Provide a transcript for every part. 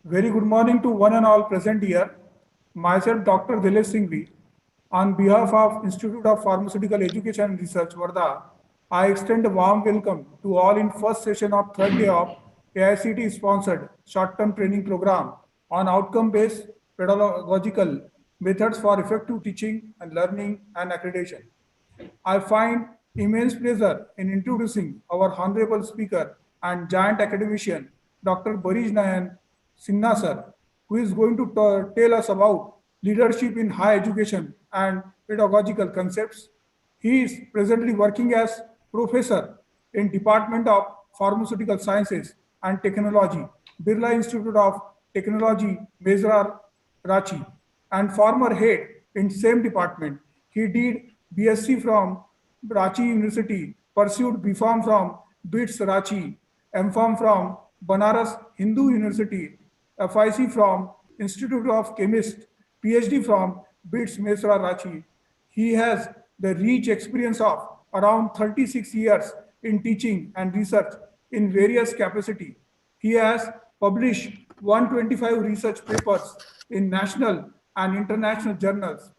Very good morning to one and all present here. Myself, Dr. Dilesh Singhvi. On behalf of Institute of Pharmaceutical Education and Research, Varda, I extend a warm welcome to all in first session of third day of AICT-sponsored short-term training program on outcome-based pedagogical methods for effective teaching and learning and accreditation. I find immense pleasure in introducing our honorable speaker and giant academician, Dr. Barish Nayan Sinha sir, who is going to tell us about leadership in higher education and pedagogical concepts. He is presently working as professor in Department of Pharmaceutical Sciences and Technology, Birla Institute of Technology, Mesra, Ranchi, and former head in same department. He did BSc from Ranchi University, pursued B.Pharm from BITS Ranchi, M.Pharm from Banaras Hindu University, FIC from Institute of Chemists, PhD from BITS Mesra Ranchi. He has the rich experience of around 36 years in teaching and research in various capacity. He has published 125 research papers in national and international journals.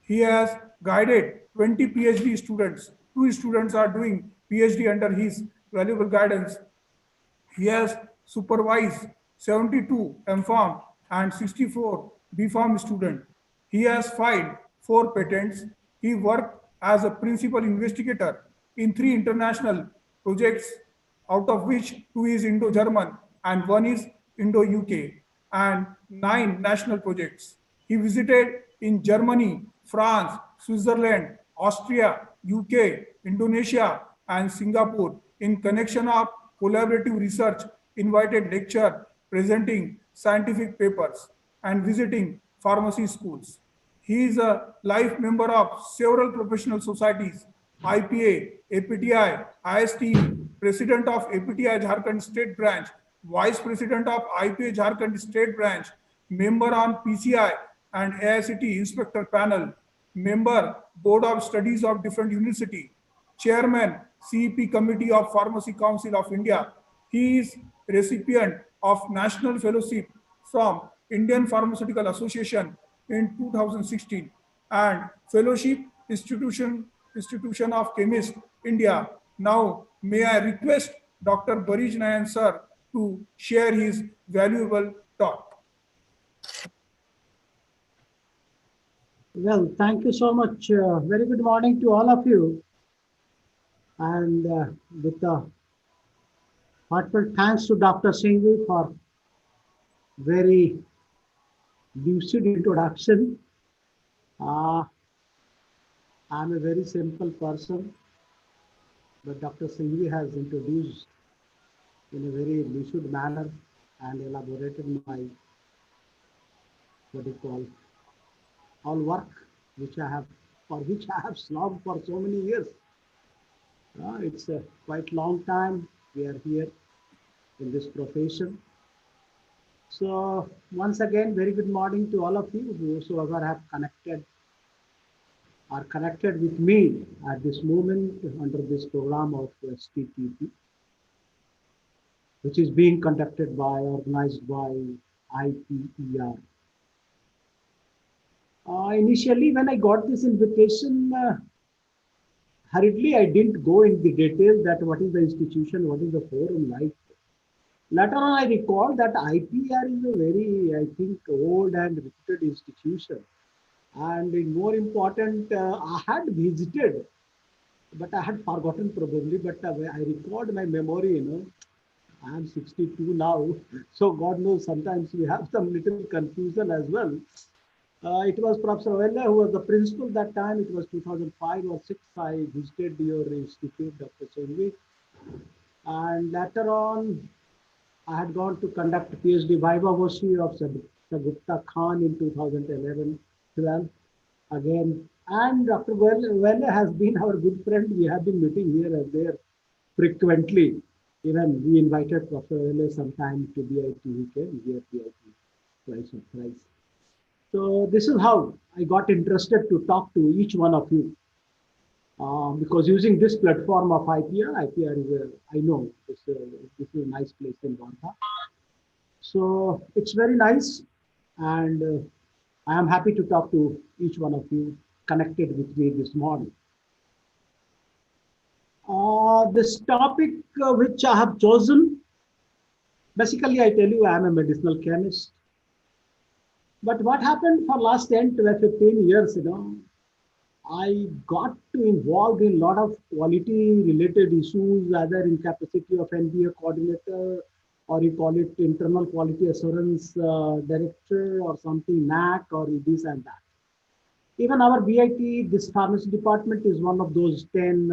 He has guided 20 PhD students. Two students are doing PhD under his valuable guidance. He has supervised 72 M.Pharm and 64 B.Pharm students. He has filed 4 patents. He worked as a principal investigator in 3 international projects, out of which 2 is Indo-German and 1 is Indo-UK, and 9 national projects. He visited in Germany, France, Switzerland, Austria, UK, Indonesia, and Singapore in connection of collaborative research, invited lecture, presenting scientific papers, and visiting pharmacy schools. He is a life member of several professional societies, IPA, APTI, ISTE, President of APTI Jharkhand State Branch, Vice President of IPA Jharkhand State Branch, member on PCI and AICT Inspector Panel, member Board of Studies of different university, Chairman CEP Committee of Pharmacy Council of India. He is recipient of National Fellowship from Indian Pharmaceutical Association in 2016 and Fellowship Institution of Chemists India. Now, may I request Dr. Barish Nayan sir to share his valuable talk. Well, thank you so much. Very good morning to all of you. And with a heartfelt thanks to Dr. Singhvi for very lucid introduction. I'm a very simple person, but Dr. Singhvi has introduced in a very lucid manner and elaborated my, what do you call, all work for which I have slogged for so many years. It's a quite long time we are here in this profession. So once again, very good morning to all of you whosoever have are connected with me at this moment under this program of STTP, which is being organized by IPER. Initially, when I got this invitation, hurriedly I didn't go in the details that what is the institution, what is the forum like. Later on, I recall that IPR is a very, I think, old and reputed institution. And more important, I had visited, but I had forgotten probably, but I recalled my memory, I am 62 now. So God knows, sometimes we have some little confusion as well. It was Professor Velle who was the principal that time. It was 2005 or 6. I visited your institute, Dr. Singhvi. And later on, I had gone to conduct PhD Viva Voce of Gupta Khan in 2011-12 again. And Dr. Velle has been our good friend. We have been meeting here and there frequently. Even we invited Professor Velle sometime to BIT. He came here BIT twice or thrice. So this is how I got interested to talk to each one of you. Because using this platform of IPR is I know this is a nice place in Wanta. So it's very nice, and I am happy to talk to each one of you connected with me this morning. This topic which I have chosen, basically I tell you I am a medicinal chemist. But what happened for last 10, 12, 15 years, I got to involved in a lot of quality related issues, either in capacity of NBA coordinator, or you call it internal quality assurance director or something, NAC or this and that. Even our BIT, this pharmacy department is one of those 10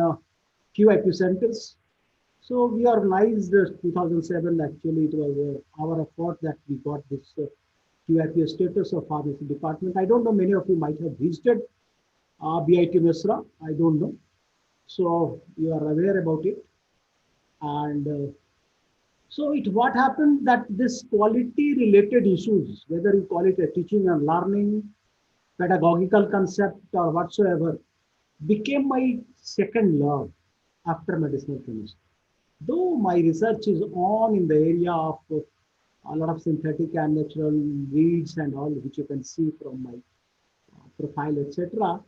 QIP centers. So we organized 2007, actually it was our effort that we got this QIP status of pharmacy department. I don't know, many of you might have visited BIT Mesra, I don't know. So you are aware about it. And so what happened that this quality related issues, whether you call it a teaching and learning, pedagogical concept or whatsoever, became my second love after medicinal chemistry. Though my research is on in the area of a lot of synthetic and natural weeds and all, which you can see from my profile, etc.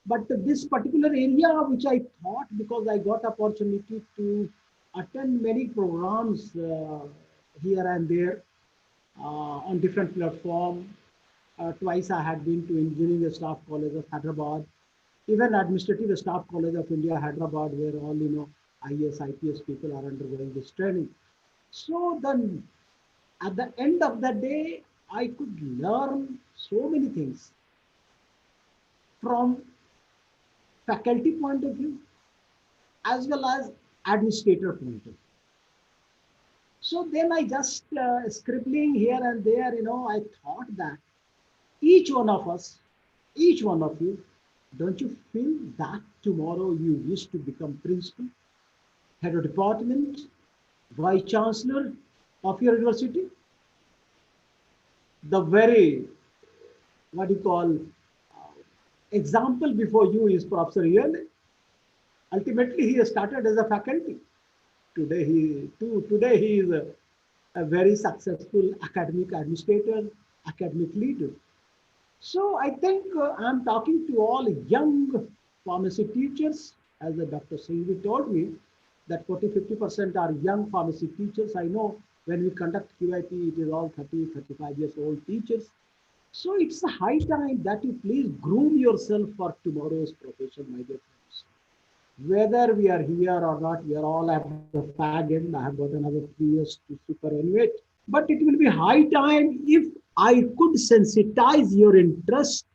But this particular area, which I thought, because I got opportunity to attend many programs here and there on different platforms. Twice I had been to Engineering Staff College of Hyderabad, even Administrative Staff College of India, Hyderabad, where all IAS, IPS people are undergoing this training. So then, at the end of the day, I could learn so many things from faculty point of view as well as administrator point of view. So then I just scribbling here and there, I thought that each one of us, each one of you, don't you feel that tomorrow you wish to become principal, head of department, vice chancellor of your university? The very, what do you call, example before you is Professor Ian. Ultimately, he started as a faculty. Today he is a very successful academic administrator, academic leader. So I think I'm talking to all young pharmacy teachers, as the Dr. Singh told me, that 40-50% are young pharmacy teachers. I know when we conduct QIP, it is all 30-35 years old teachers. So it's a high time that you please groom yourself for tomorrow's profession, my dear friends. Whether we are here or not, we are all at the fag end. I have got another 3 years to superannuate. But it will be high time if I could sensitize your interest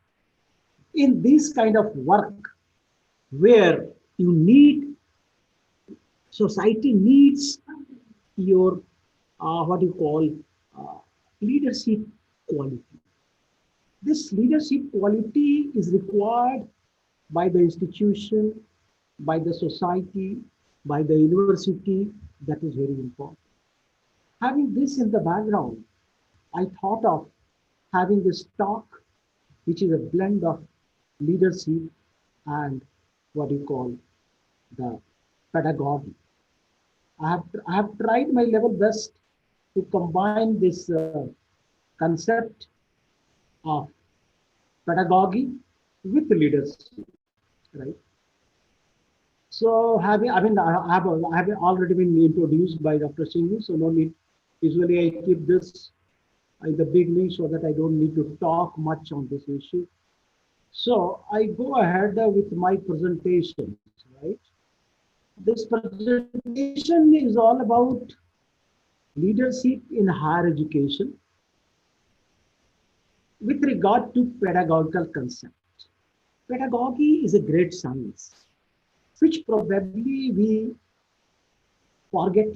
in this kind of work where you need, society needs your, what you call, leadership quality. This leadership quality is required by the institution, by the society, by the university. That is very important. Having this in the background, I thought of having this talk, which is a blend of leadership and what you call the pedagogy. I have tried my level best to combine this concept of pedagogy with leadership, right? So I have already been introduced by Dr. Singh, so no need. Usually I keep this in the beginning so that I don't need to talk much on this issue. So I go ahead with my presentation, right? This presentation is all about leadership in higher education with regard to pedagogical concept. Pedagogy is a great science, which probably we forget,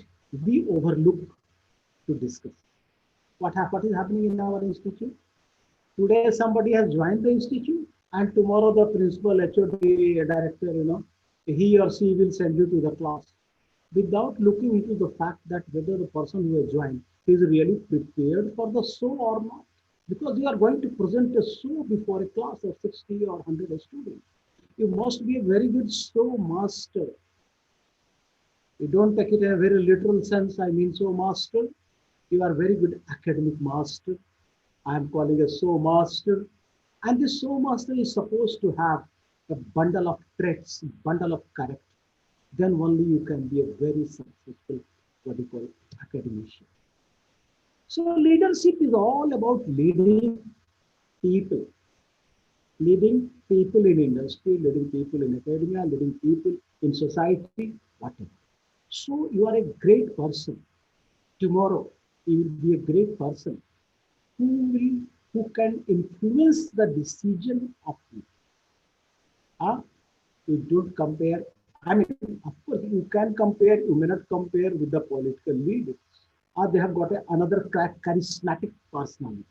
we overlook to discuss. What is happening in our institute? Today, somebody has joined the institute, and tomorrow the principal, HOD, director, he or she will send you to the class without looking into the fact that whether the person who has joined is really prepared for the show or not. Because you are going to present a show before a class of 60 or 100 students. You must be a very good show master. You don't take it in a very literal sense, I mean show master. You are very good academic master. I am calling a so master. And this so master is supposed to have a bundle of traits, bundle of character. Then only you can be a very successful, what you call, academician. So leadership is all about leading people, leading people in industry, leading people in academia, leading people in society, whatever. So you are a great person. Tomorrow you will be a great person who will who can influence the decision of you. You don't compare. I mean, of course, you can compare. You may not compare with the political leaders. They have got another charismatic personality.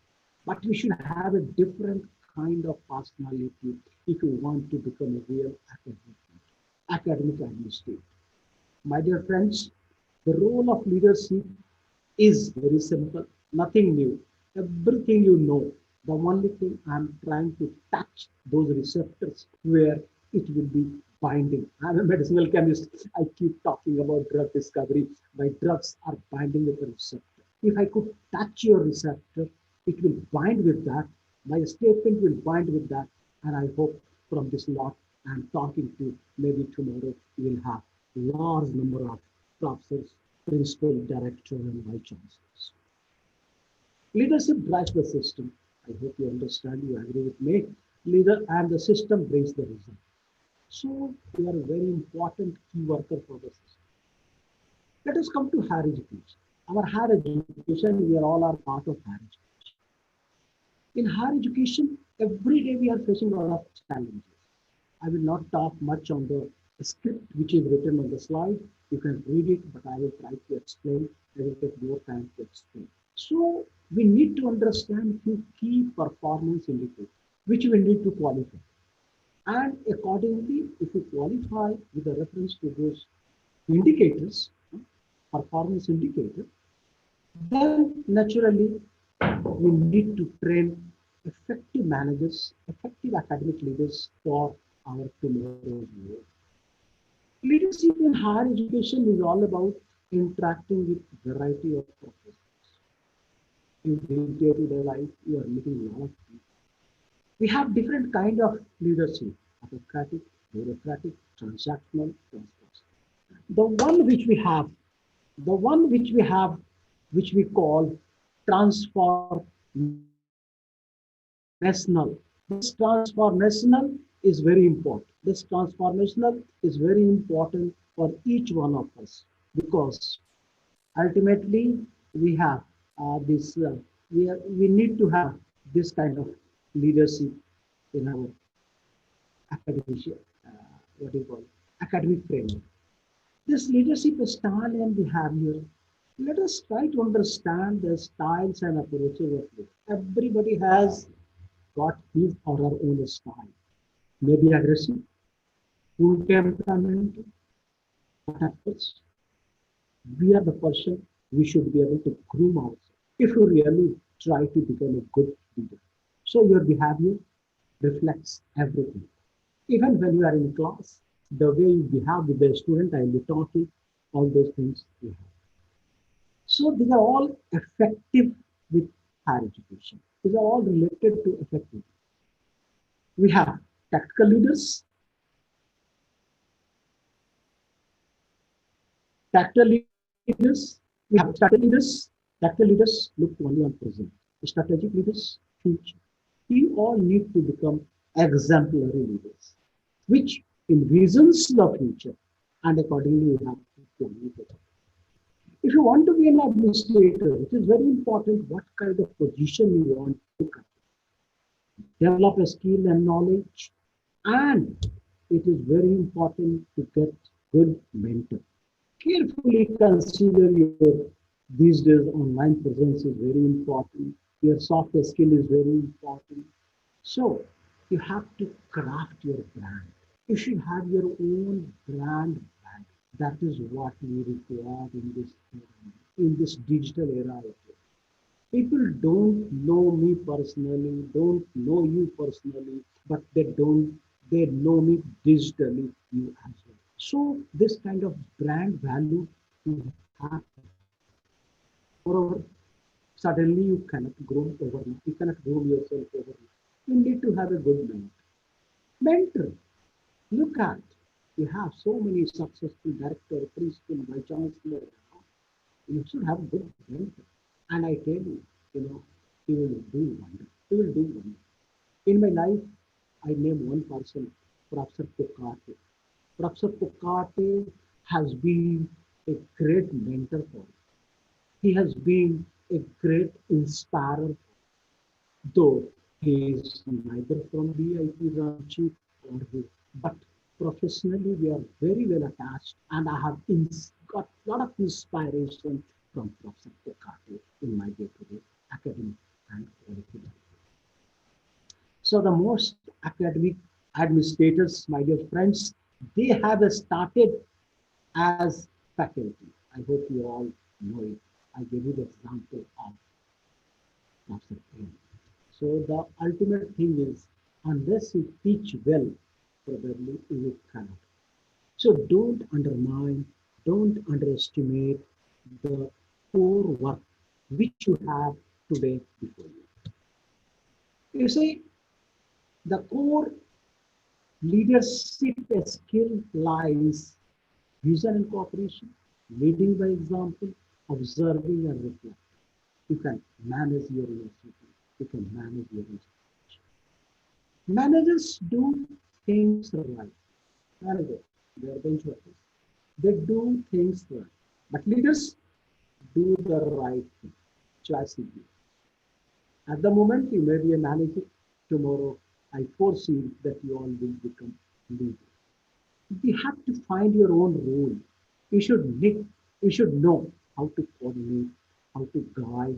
But you should have a different kind of personality if you want to become a real academic administrator. My dear friends, the role of leadership is very simple, nothing new. Everything you know. The only thing I'm trying to touch those receptors where it will be binding. I'm a medicinal chemist. I keep talking about drug discovery. My drugs are binding with the receptor. If I could touch your receptor, it will bind with that. My statement will bind with that. And I hope from this lot I'm talking to, maybe tomorrow we'll have large number of professors, principal, director, and vice chancellors. Leadership drives the system. I hope you understand, you agree with me. Leader and the system brings the result. So you are a very important key worker for the system. Let us come to higher education. Our higher education, we are all are part of higher education. In higher education, every day we are facing a lot of challenges. I will not talk much on the script which is written on the slide. You can read it, but I will try to explain. I will take more time to explain. So we need to understand few key performance indicators which we need to qualify. And accordingly, if you qualify with a reference to those indicators, performance indicator, then naturally we need to train effective managers, effective academic leaders for our tomorrow's world. Leadership in higher education is all about interacting with variety of professors. In day-to-day life, you are meeting a lot of people. We have different kind of leadership: autocratic, bureaucratic, transactional, transpersonal. The one which we have, the one which we have, which we call transformational. This transformational is very important. This transformational is very important for each one of us because ultimately we have this. We need to have this kind of leadership in our academic, what do you call, academic framework. This leadership style and behavior. Let us try to understand the styles and approaches of it. Everybody has got his or her own style. Maybe aggressive, full temperamental, but at first, we are the person we should be able to groom ourselves if you really try to become a good leader. So your behavior reflects everything. Even when you are in class, the way you behave with the student and you talking, all those things you have. So these are all effective with higher education. These are all related to effectiveness. We have tactical leaders. Tactical leaders, we have strategic leaders. Tactical leaders look only on present. Strategic leaders, future. We all need to become exemplary leaders, which envisions the future, and accordingly you have to communicate. If you want to be an administrator, it is very important what kind of position you want to develop a skill and knowledge, and it is very important to get good mentor. Carefully consider your these days online presence is very important. Your software skill is very important. So you have to craft your brand. You should have your own brand. That is what we require in this digital era. People don't know me personally, don't know you personally, but they know me digitally, you as well. So this kind of brand value you have. Moreover, Suddenly you cannot grow overnight. You cannot grow yourself overnight. You need to have a good mentor. Mentor, look at, you have so many successful director, principal, vice chancellor. You should have good mentor. And I tell you, he will do wonder. He will do wonder. In my life, I name one person, Professor Pukate. Professor Pukate has been a great mentor for me. He has been a great inspirer, though he is neither from BIP Ranchi or he, but professionally we are very well attached, and I have got a lot of inspiration from Professor Pukate in my day-to-day academic and quality life. So the most academic administrators, my dear friends, they have started as faculty. I hope you all know it. I gave you the example of Professor M. So the ultimate thing is, unless you teach well, probably you cannot. So don't undermine, don't underestimate the core work which you have today before you. You see, the core leadership skill lies vision and cooperation, leading by example, observing and reflecting. You can manage your university, you can manage your institution. Managers do things right. Managers, they are bench workers. They do things right. But leaders do the right thing. Choice is yours. At the moment, you may be a manager. Tomorrow, I foresee that you all will become leaders. You have to find your own role. You should know how to coordinate, how to guide.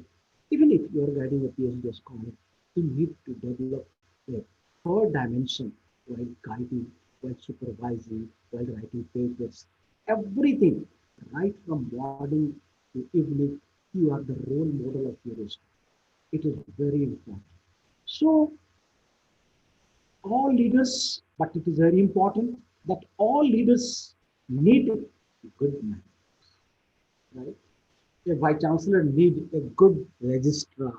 Even if you are guiding a PhD scholar, you need to develop a third dimension while guiding, while supervising, while writing papers. Everything, right from morning to evening, you are the role model of your student. It is very important. So all leaders, but it is very important that all leaders need good manners, right? A vice chancellor need a good registrar.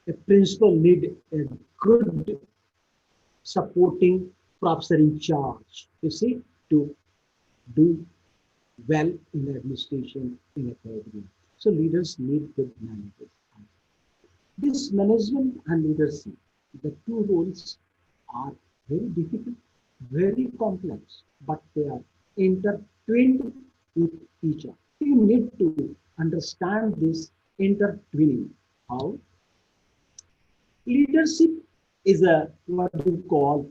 A principal need a good supporting professor in charge. You see, to do well in administration in academia. So leaders need good managers. This management and leadership, the two roles are very difficult, very complex, but they are intertwined with each other. You need to understand this intertwining. How? Leadership is a what you call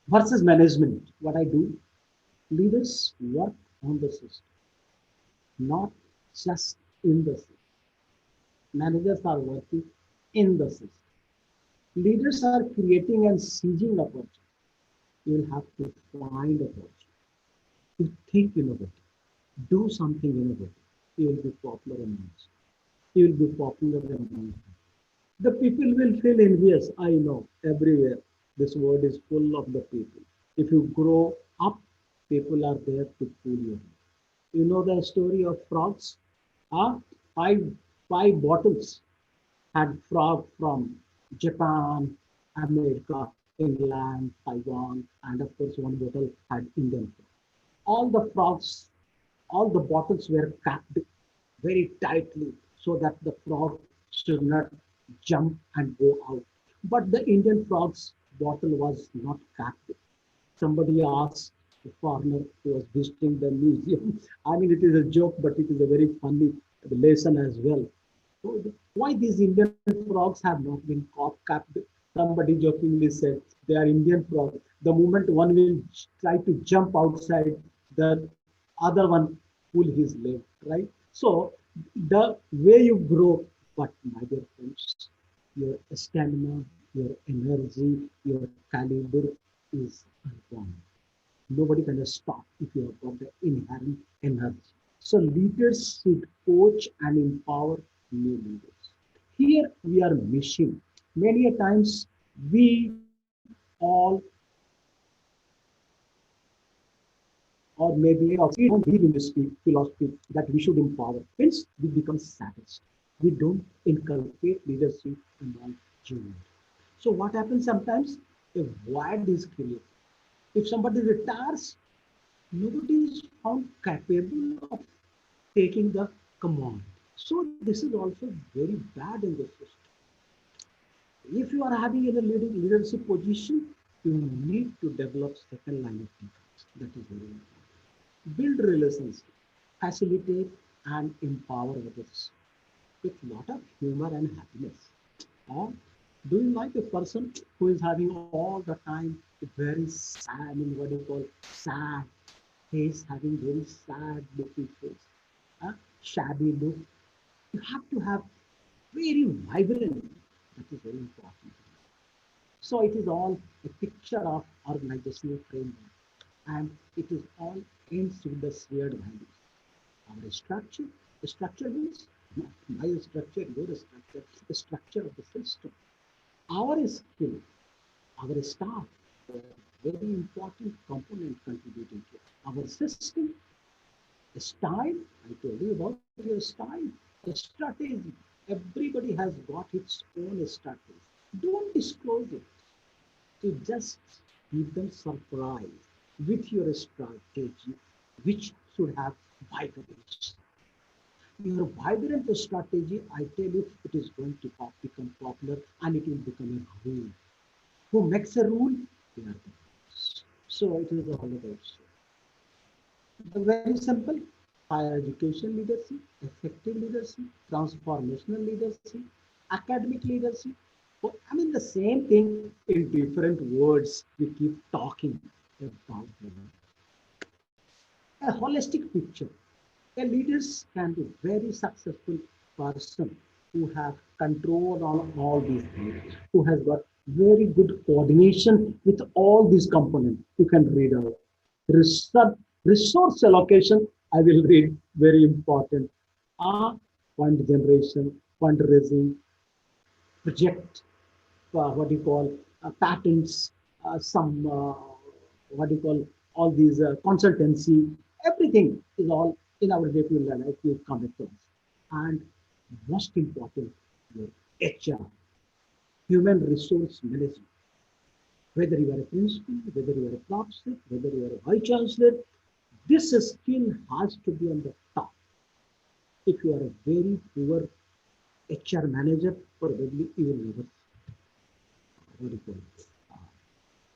versus management. What I do, leaders work on the system, not just in the system. Managers are working in the system. Leaders are creating and seizing opportunities. You will have to find opportunity. To think innovative. Do something innovative. You will be popular amongst. You will be popular among. The people will feel envious. I know everywhere. This world is full of the people. If you grow up, people are there to pull you. You know the story of frogs? Huh? Five, five bottles had frog from Japan, America, England, Taiwan, and of course one bottle had Indian frog. All the frogs, all the bottles were capped very tightly so that the frog should not jump and go out. But the Indian frog's bottle was not capped. Somebody asked a foreigner who was visiting the museum. I mean, it is a joke, but it is a very funny lesson as well. So why these Indian frogs have not been capped? Somebody jokingly said they are Indian frogs. The moment one will try to jump outside, the other one pull his leg, right? So the way you grow, but my dear friends, your stamina, your energy, your caliber is uncommon. Nobody can stop if you have got the inherent energy. So leaders should coach and empower new leaders. Here we are missing. Many a times we all, or maybe also we don't believe in this philosophy that we should empower. Hence, we become savage. We don't inculcate leadership among juniors. So what happens sometimes? A void is created. If somebody retires, nobody is found capable of taking the command. So this is also very bad in the system. If you are having a leadership position, you need to develop second line of defense. That is very important. Build relations, facilitate and empower others with lot of humor and happiness. Or do you like a person who is having all the time a very sad, what do you call sad face, having very sad looking face, shabby look? You have to have very vibrant. That is very important. So it is all a picture of organizational framework, and it is all ends with the shared values. Our structure, the structure means not my structure, your structure, the structure of the system. Our skill, our staff, a very important component contributing to our system. The style, I told you about your style, the strategy. Everybody has got its own strategy. Don't disclose it. You just give them surprise with your strategy, which should have vibrancy. Your vibrant strategy, I tell you, it is going to become popular and it will become a rule. Who makes a rule? They are the boss. So it is all about the very simple higher education leadership, effective leadership, transformational leadership, academic leadership. So, I mean, the same thing in different words we keep talking about. A holistic picture. A leader can be very successful person who have control on all these things, who has got very good coordination with all these components. You can read out. Resource allocation, I will read, very important. Fund generation, fundraising, project, what do you call, patents, some, what do you call, all these consultancy, everything is all in our day-to-day life you come across. And most important, your HR, human resource management. Whether you are a principal, whether you are a professor, whether you are a vice chancellor, this skill has to be on the top. If you are a very poor HR manager, probably you will never, what do you call it,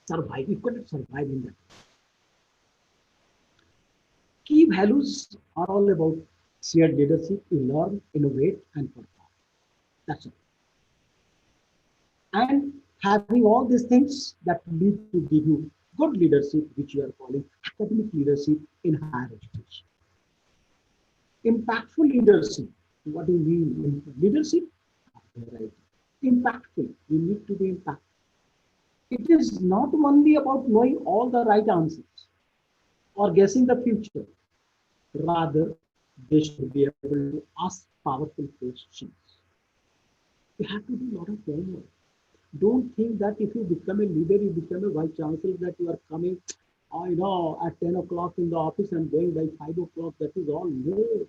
survive. You couldn't survive in that. Key values are all about shared leadership. You learn, innovate, and perform. That's all. And having all these things that lead to give you good leadership, which you are calling academic leadership in higher education. Impactful leadership. What do you mean? Leadership? Right. Impactful. You need to be impactful. It is not only about knowing all the right answers or guessing the future. Rather, they should be able to ask powerful questions. You have to do a lot of homework. Don't think that if you become a leader, you become a vice chancellor, that you are coming, at 10 o'clock in the office and going by 5 o'clock. That is all. No,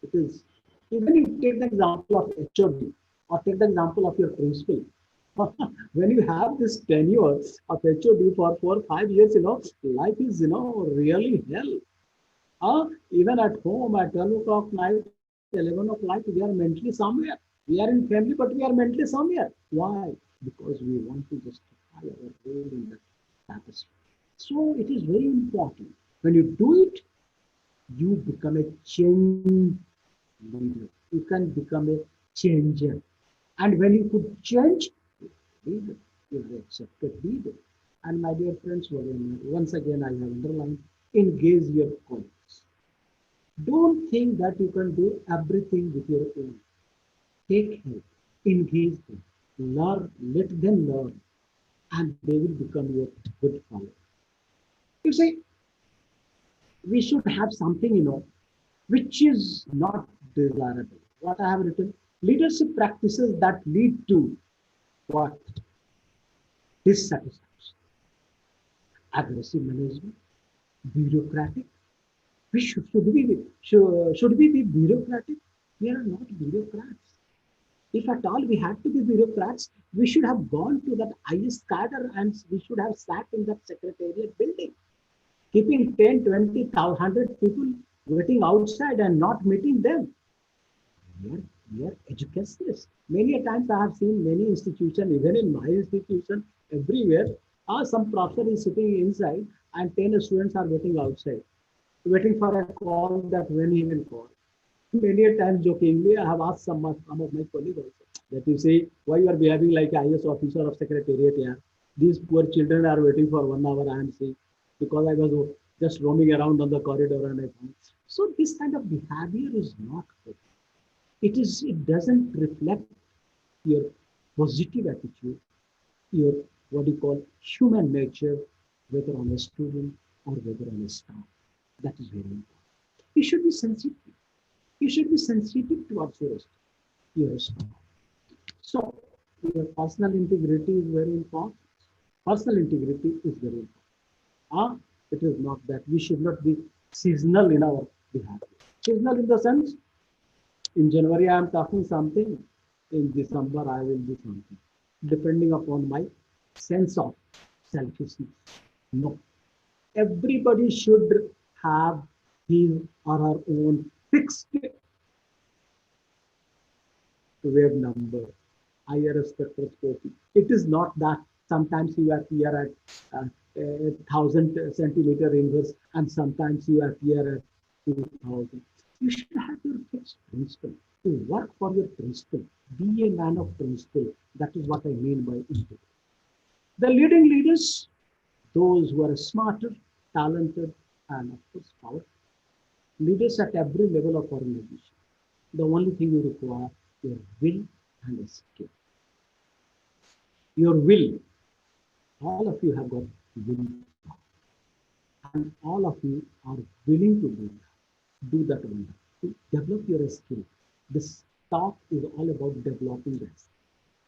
it is. Even you take the example of HOD or take the example of your principal. When you have this tenure of HOD for 4 or 5 years, life is, really hell. Even at home at 12 o'clock night, 11 o'clock, we are mentally somewhere. We are in family, but we are mentally somewhere. Why? Because we want to justify our role in that tapestry. So it is very important. When you do it, you become a change leader. You can become a changer. And when you could change, leader, you are accepted leader. And my dear friends, once again I have underlined, engage your colleagues. Don't think that you can do everything with your own. Take help, engage them, learn, let them learn, and they will become your good follower. You see, we should have something, which is not desirable. What I have written, leadership practices that lead to what? Dissatisfaction, aggressive management, bureaucratic. Should we be bureaucratic? We are not bureaucrats. If at all we had to be bureaucrats, we should have gone to that highest cadre and we should have sat in that secretariat building, keeping 10, 20, 100 people waiting outside and not meeting them. We are educationists. Many a times I have seen many institutions, even in my institution, everywhere, some professor is sitting inside and 10 students are waiting outside, waiting for a call that when he will call. Many a times jokingly, I have asked some of my colleagues also that you say, why you are behaving like a IS officer of secretariat here? These poor children are waiting for 1 hour, I am saying, because I was just roaming around on the corridor and I found. So this kind of behavior is not good. It doesn't reflect your positive attitude, your what you call human nature, whether on a student or whether on a staff. That is very important. You should be sensitive. You should be sensitive towards your staff. So your personal integrity is very important. Personal integrity is very important. It is not that we should not be seasonal in our behavior. Seasonal in the sense, in January I am talking something, in December I will do something, depending upon my sense of selfishness. No. Everybody should have his or her own fixed wave number, IRS spectroscopy. It is not that sometimes you appear at 1,000 centimeter inverse and sometimes you appear at 2,000. You should have your fixed principle. To work for your principle. Be a man of principle. That is what I mean by integrity. The leading leaders, those who are smarter, talented, and of course powerful. Leaders at every level of organization. The only thing you require is your will and skill. Your will. All of you have got will. And all of you are willing to do that one. To develop your skill. This talk is all about developing this.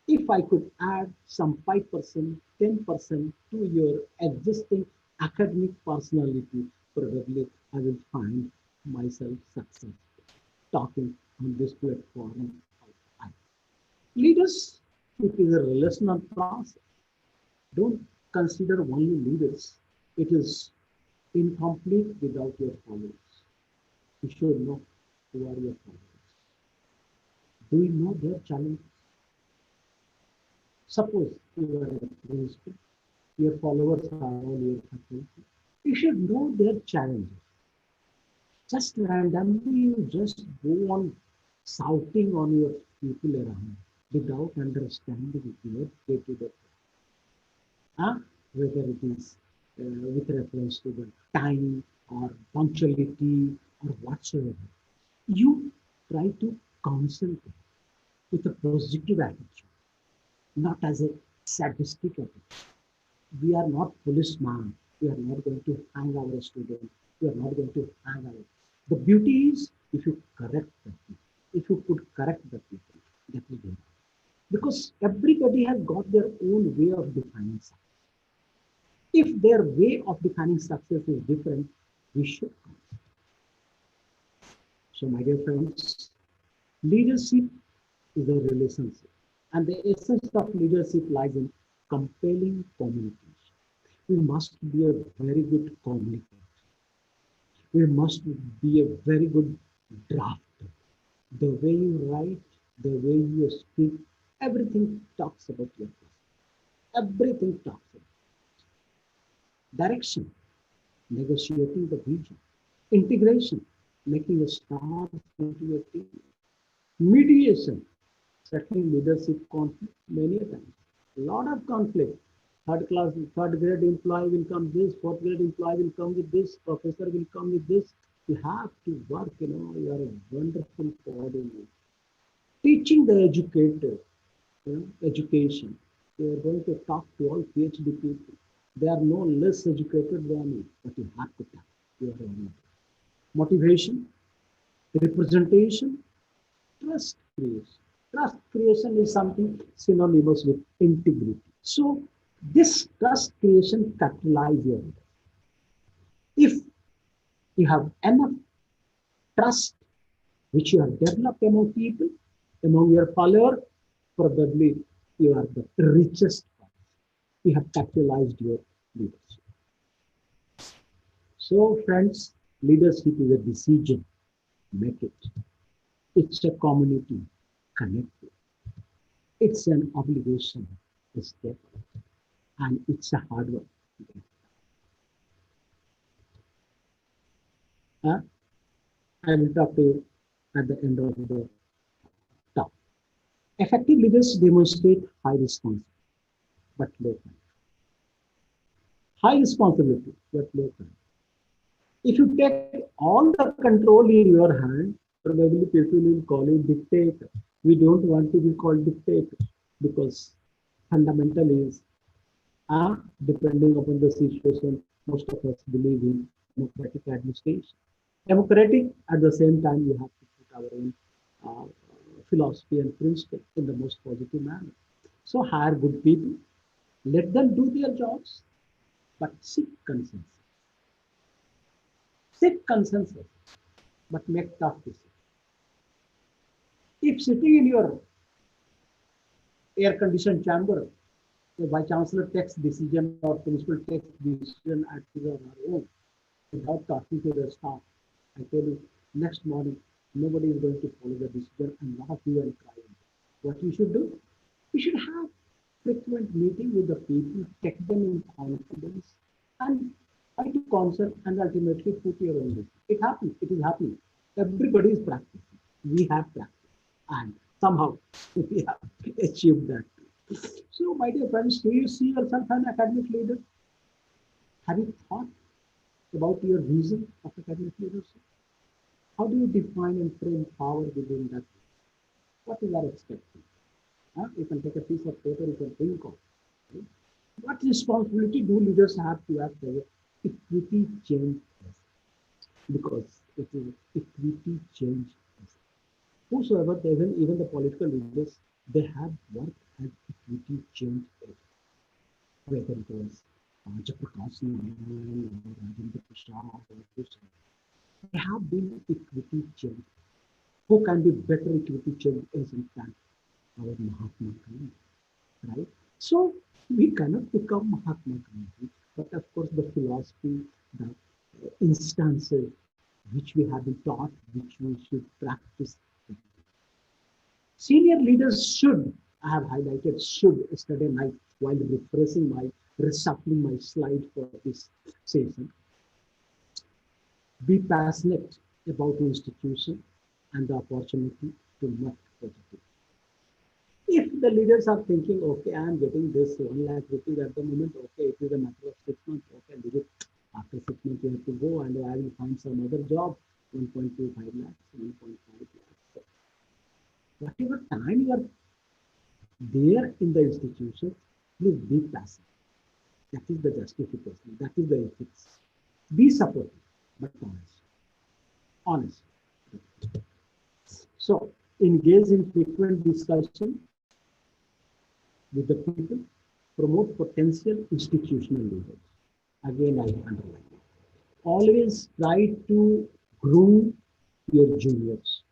If I could add some 5%, 10% to your existing academic personality, probably I will find myself successful talking on this platform. Leadership is a relational process. Don't consider only leaders. It is incomplete without your followers. You should know who are your followers. Do you know their challenges? Suppose you are a principal, your followers are all your faculty. You should know their challenges. Just randomly, you just go on shouting on your people around without understanding your day-to-day. Whether it is with reference to the time or punctuality or whatsoever. You try to counsel them with a positive attitude, not as a sadistic attitude. We are not policemen. We are not going to hang our students. We are not going to hang our. The beauty is if you correct the people. If you could correct the people, that is good. Because everybody has got their own way of defining success. If their way of defining success is different, we should. So, my dear friends, leadership is a relationship. And the essence of leadership lies in compelling communication. We must be a very good communicator. We must be a very good drafter. The way you write, the way you speak, everything talks about your person. Everything talks about direction, negotiating the vision, integration, making a staff into a team, mediation, settling leadership conflict many times. A lot of conflict. Third grade employee will come this, fourth grade employee will come with this, professor will come with this. You have to work, you are a wonderful coordinator. Teaching the educator, education. You are going to talk to all PhD people. They are no less educated than you, but you have to talk. You are a motivation, representation, trust creation. Trust creation is something synonymous with integrity. So this trust creation capitalizes your life. If you have enough trust which you have developed among people, among your followers, probably you are the richest one. You have capitalized your leadership. So, friends, leadership is a decision. Make it. It's a community. Connect it. It's an obligation. Step. And it's a hard work. I will talk to you at the end of the talk. Effective leaders demonstrate high responsibility, but low time. High responsibility, but low time. If you take all the control in your hand, probably people will call you dictator. We don't want to be called dictator because fundamental is depending upon the situation, most of us believe in democratic administration. Democratic, at the same time, you have to put our own uh, philosophy and principle in the most positive manner. So hire good people, let them do their jobs, but seek consensus. Seek consensus, but make tough decisions. If sitting in your air-conditioned chamber, the vice chancellor takes decision or principal takes decision at his or her own without talking to the staff, I tell you, next morning, nobody is going to follow the decision and lot of you will cry. What you should do? You should have frequent meeting with the people, take them in confidence, and try to consult and ultimately put your own decision. It happens. It is happening. Everybody is practicing. We have practiced, and somehow we have achieved that. So, my dear friends, do you see yourself an academic leader? Have you thought about your vision of academic leadership? How do you define and frame power within that? What is our expectation? You can take a piece of paper, you can think of. Right? What responsibility do leaders have to act as equity change? Because it is equity change. Whosoever, even the political leaders, they have worked as equity change agents. Whether it was Jayaprakash Narayan or Rajendra Prasad or Krishna, they have been equity change. Who can be better equity change agent than our Mahatma Gandhi, right? So we cannot become Mahatma Gandhi, but of course the philosophy, the instances which we have been taught, which we should practice. Senior leaders should, I have highlighted, should study night while reshuffling my slide for this session. Be passionate about the institution and the opportunity to make positive. If the leaders are thinking, okay, I am getting this 1 lakh rupees at the moment, okay, it is a matter of 6 months, okay, leave it. After 6 months, you have to go and I will find some other job, 1.25 lakhs, 1.5 lakhs. Whatever time you are there in the institution, please be passive. That is the justification. That is the ethics. Be supportive, but honest. Honest. So, engage in frequent discussion with the people, promote potential institutional leaders. Again, I underline. Always try to groom your juniors,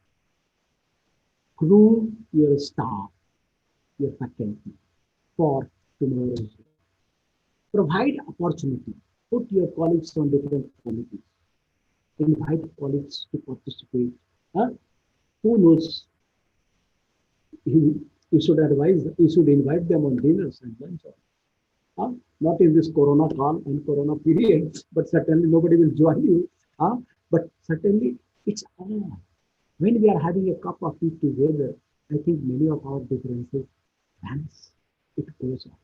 groom your staff, your faculty for tomorrow's day. Provide opportunity. Put your colleagues on different committees. Invite colleagues to participate. Who knows? You should invite them on dinners and lunch. Not in this Corona call and Corona period, but certainly nobody will join you. But certainly it's on. When we are having a cup of tea together, I think many of our differences vanish. It goes on.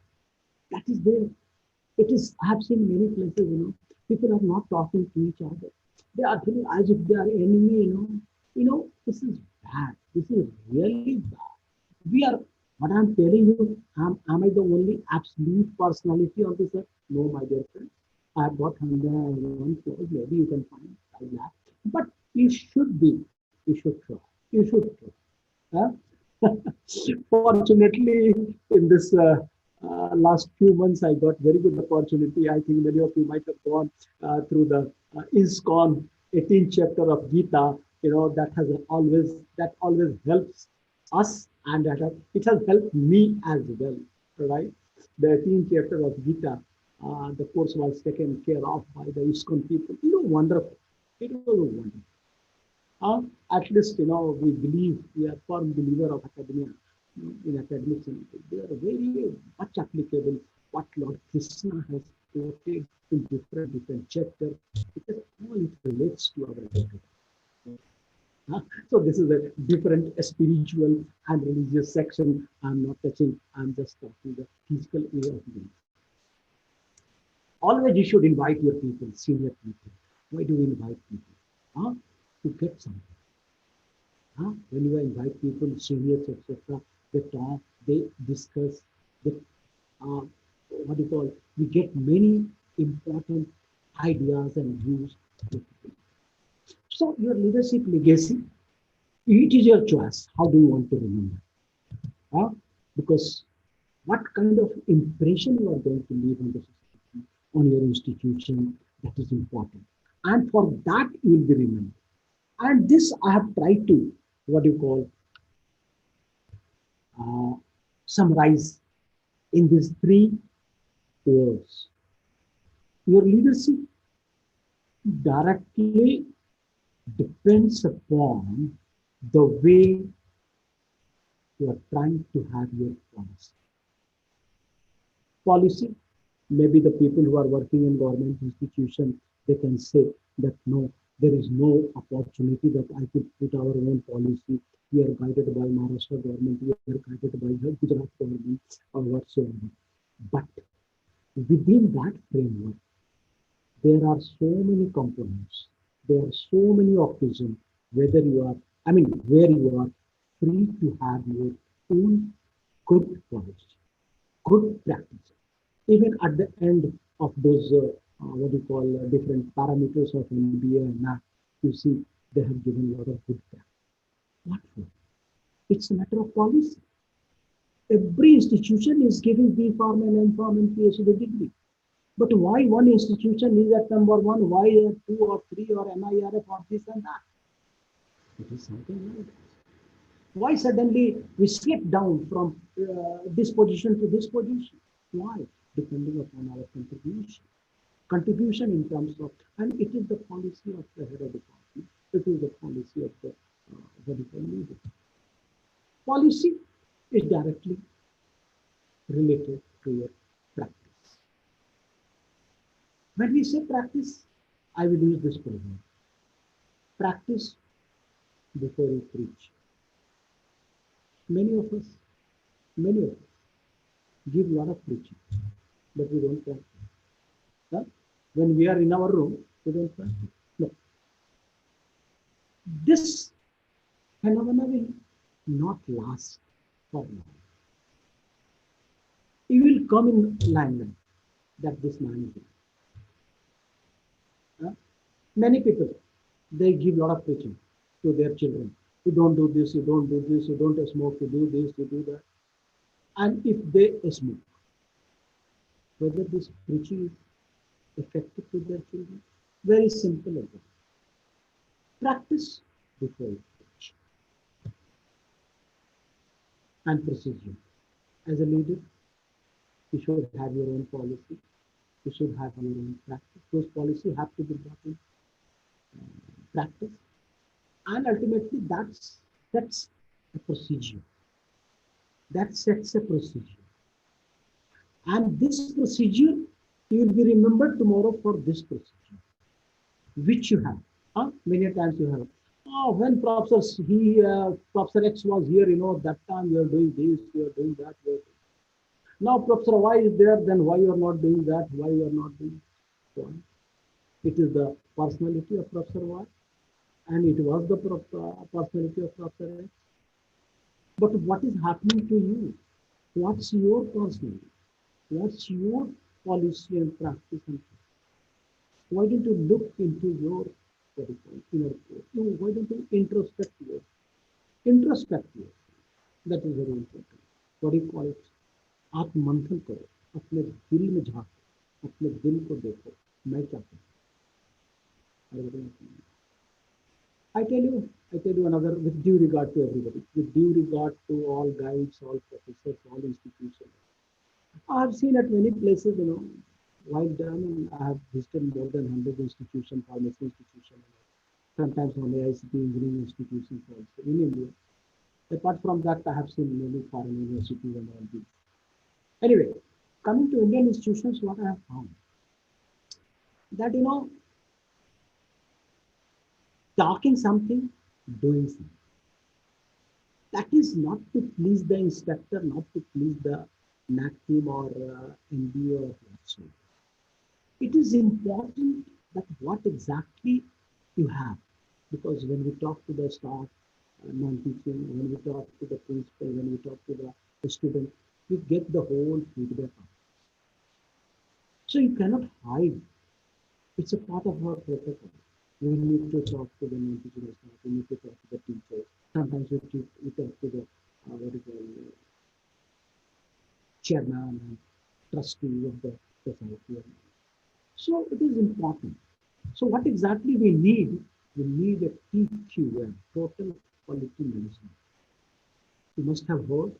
That is there. It is, I have seen many places, people are not talking to each other. They are feeling as if they are enemy, this is bad. This is really bad. We are, what I'm telling you, am I the only absolute personality on this earth? No, my dear friend. I have got 101 floors. Maybe you can find 5 lakhs. But you should be. You should try. You should try. Fortunately, in this last few months, I got very good opportunity. I think many of you might have gone through the ISKCON 18th chapter of Gita that always helps us, and it has helped me as well, right? The 18th chapter of Gita, the course was taken care of by the ISKCON people. Wonderful. It was wonderful. At least, we believe, we are firm believer of academia, in academics, and they are very much applicable what Lord Krishna has quoted in different chapters, because all it relates to our life. So this is a different spiritual and religious section. I'm not touching. I'm just talking the physical way of being. Always you should invite your people, senior people. Why do we invite people? To get something. When you invite people, seniors, etc., they talk, they discuss, they, uh, what do you call, we get many important ideas and views. So your leadership legacy, it is your choice. How do you want to remember? Because what kind of impression you are going to leave on the society, on your institution, that is important. And for that, you will be remembered. And this I have tried to, what do you call, summarize in these 3 words. Your leadership directly depends upon the way you are trying to have your policy. Policy, maybe the people who are working in government institution, they can say that no, there is no opportunity that I could put our own policy. We are guided by Maharashtra government, we are guided by the Gujarat government, or whatsoever. But within that framework, there are so many components, there are so many occasions, where you are free to have your own good policy, good practice. Even at the end of those, what do you call, different parameters of MBA and NAC, you see they have given a lot of good practice. What for? It's a matter of policy. Every institution is giving B Pharm and M Pharm and PhD degree. But why one institution is at number 1, why 2 or 3 or NIRF or this and that? It is something like that. Why suddenly we slip down from this position to this position? Why? Depending upon our contribution. Contribution in terms of, and it is the policy of the head of the party, it is the policy of the vertical leader. Policy is directly related to your practice. When we say practice, I will use this proverb. Practice before you preach. Many of us give a lot of preaching, but we don't practice. Huh? When we are in our room, we don't practice. No. This phenomena will not last for long. It will come in limelight that this man is doing. Many people, they give a lot of preaching to their children. You don't do this, you don't do this, you don't smoke, you do this, you do that. And if they smoke, whether this preaching is effective to their children? Very simple again. Practice before you preach. And procedure. As a leader, you should have your own policy. You should have your own practice. Those policies have to be brought in practice. And ultimately, that sets a procedure. That sets a procedure. And this procedure, you will be remembered tomorrow for this procedure, which you have. Many times you have. When Professor X was here, that time you are doing this, you are doing that. Now Professor Y is there, then why you are not doing that? Why you are not doing so? It is the personality of Professor Y, and it was the personality of Professor X. But what is happening to you? What's your personality? What's your policy and practice? Why don't you look into your inner core? Why don't you introspect your? That is very important. What do you call it? आप मंथन करो, अपने दिल में झांको, अपने दिल को देखो, मैं क्या करूं? I tell you another, with due regard to everybody, with due regard to all guides, all professors, all institutions. I have seen at many places, while done, I have visited more than 100 institutions, pharmacy institutions, sometimes on AICT engineering institutions also in India. Apart from that, I have seen many foreign universities and all these. Anyway, coming to Indian institutions, what I have found that talking something, doing something. That is not to please the inspector, not to please the NAC team or MBA or whatsoever. It is important that what exactly you have, because when we talk to the staff, non-teaching, when we talk to the principal, when we talk to the student, we get the whole feedback. So you cannot hide. It's a part of our protocol. We need to talk to the non-teaching staff. We need to talk to the teachers. Sometimes we talk to the what is it, chairman and trustee of the society. So it is important. So what exactly we need? We need a TQM, total quality management. You must have heard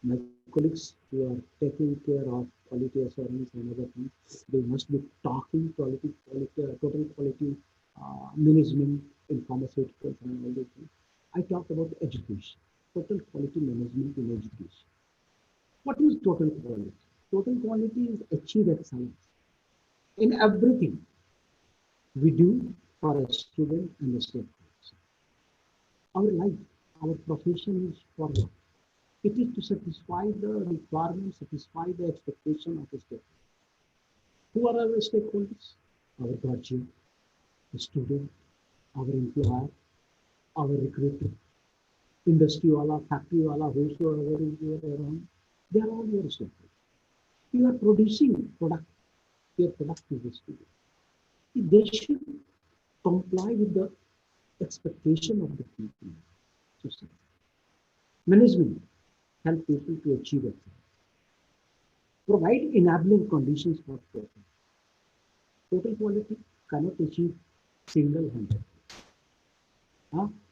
my colleagues who are taking care of quality assurance and other things. They must be talking total quality management in pharmaceuticals and all those things. I talked about education, total quality management in education. What is total quality? Total quality is achieve excellence in everything we do for a student and a stakeholder. Our life, our profession is for what? It is to satisfy the requirements, satisfy the expectation of the stakeholder. Who are our stakeholders? Our guardian, the student, our employer, our recruiter, industry wala, factory wala, whosoever is there around. They are all your stakeholders. You are producing product. Your product is the student. They should comply with the expectation of the people. Society. Management help people to achieve it. Provide enabling conditions for total. Total quality cannot achieve single-handed.